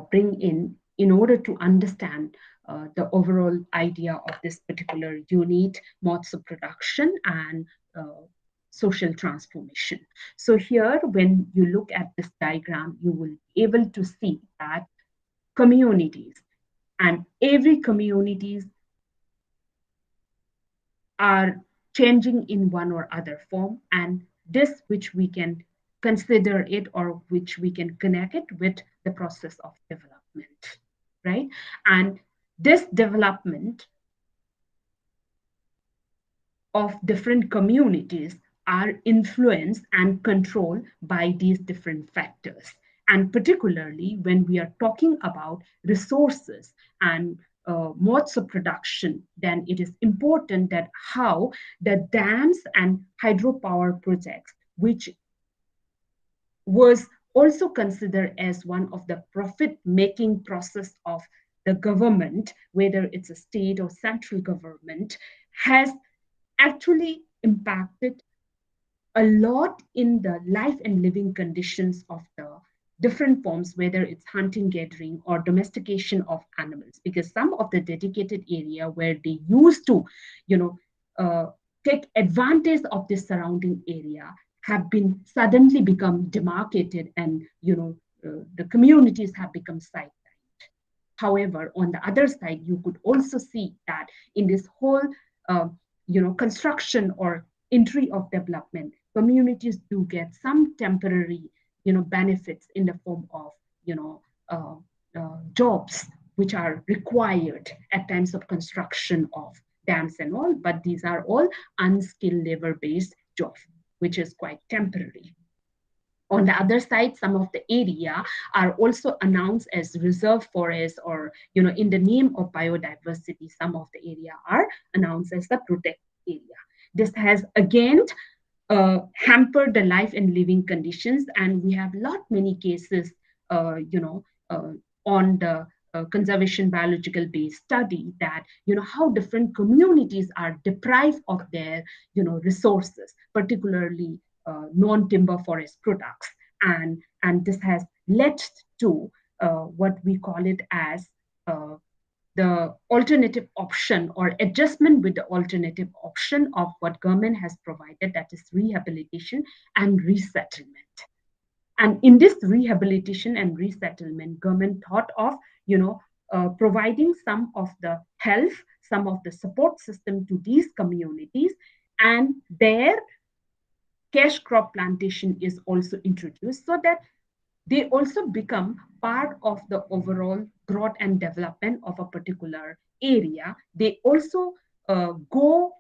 bring in order to understand the overall idea of this particular unit, modes of production, and uh, social transformation. So here, when you look at this diagram, you will be able to see that communities, and every communities are changing in one or other form, and this which we can consider it, or which we can connect it with the process of development, right? And this development of different communities are influenced and controlled by these different factors. And particularly when we are talking about resources and modes of production, then it is important that how the dams and hydropower projects, which was also considered as one of the profit making process of the government, whether it's a state or central government, has actually impacted a lot in the life and living conditions of the different forms, whether it's hunting, gathering, or domestication of animals. Because some of the dedicated area where they used to, you know, uh, take advantage of this surrounding area have been suddenly become demarcated, and the communities have become sidelined. However, on the other side, you could also see that in this whole uh, construction or entry of development, communities do get some temporary benefits in the form of you know uh, jobs which are required at times of construction of dams and all, but these are all unskilled labor based jobs, which is quite temporary. On the other side, some of the area are also announced as reserve forest, or in the name of biodiversity, some of the area are announced as the protected area. This has again hampered the life and living conditions, and we have lot many cases uh, you know uh, on the conservation biological based study, that how different communities are deprived of their resources, particularly non-timber forest products. And this has led to what we call it as uh, the alternative option, or adjustment with the alternative option of what government has provided, that is rehabilitation and resettlement. And in this rehabilitation and resettlement, government thought of providing some of the health, some of the support system to these communities, and their cash crop plantation is also introduced, so that they also become part of the overall growth and development of a particular area. They also go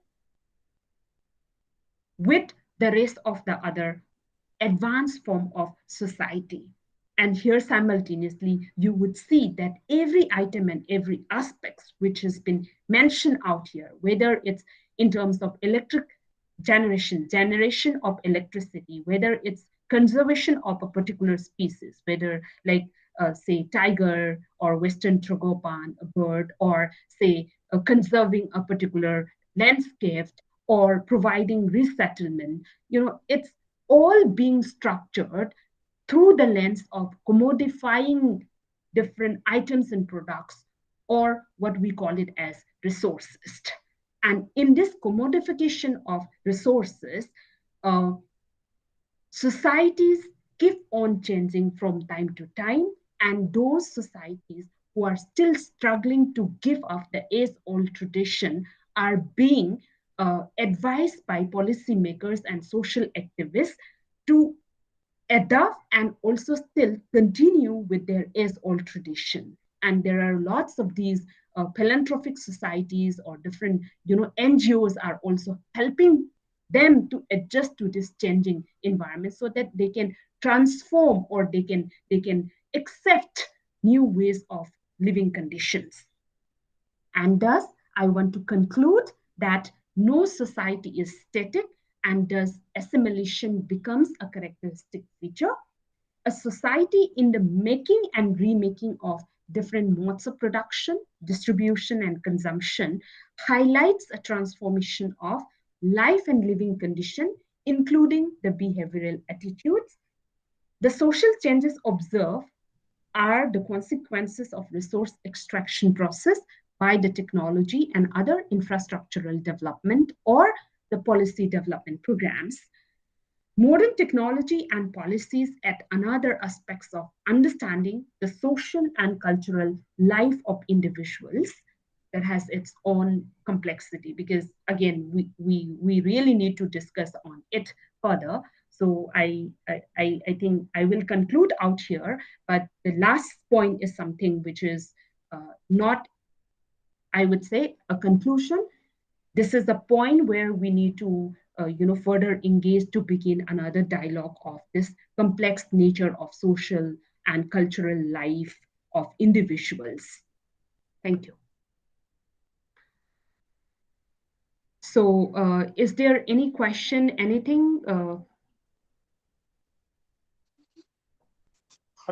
with the rest of the other advanced form of society. And here simultaneously, you would see that every item and every aspect which has been mentioned out here, whether it's in terms of electric generation of electricity, whether it's conservation of a particular species, whether like say tiger or western tragopan, a bird, or say conserving a particular landscape, or providing resettlement, it's all being structured through the lens of commodifying different items and products, or what we call it as resources. And in this commodification of resources, uh, societies keep on changing from time to time, and those societies who are still struggling to give up the age old tradition are being advised by policymakers and social activists to adapt and also still continue with their age old tradition. And there are lots of these philanthropic societies or different NGOs are also helping them to adjust to this changing environment, so that they can transform, or they can accept new ways of living conditions. And thus, I want to conclude that no society is static, and thus assimilation becomes a characteristic feature. A society in the making and remaking of different modes of production, distribution, and consumption highlights a transformation of life and living condition, including the behavioral attitudes. The social changes observed are the consequences of resource extraction process by the technology and other infrastructural development, or the policy development programs. Modern technology and policies at another aspects of understanding the social and cultural life of individuals, that has its own complexity, because again we really need to discuss on it further. So I think I will conclude out here, but the last point is something which is not, I would say, a conclusion. This is the point where we need to further engage to begin another dialogue of this complex nature of social and cultural life of individuals. Thank you. So is there any question, anything?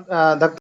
Dr.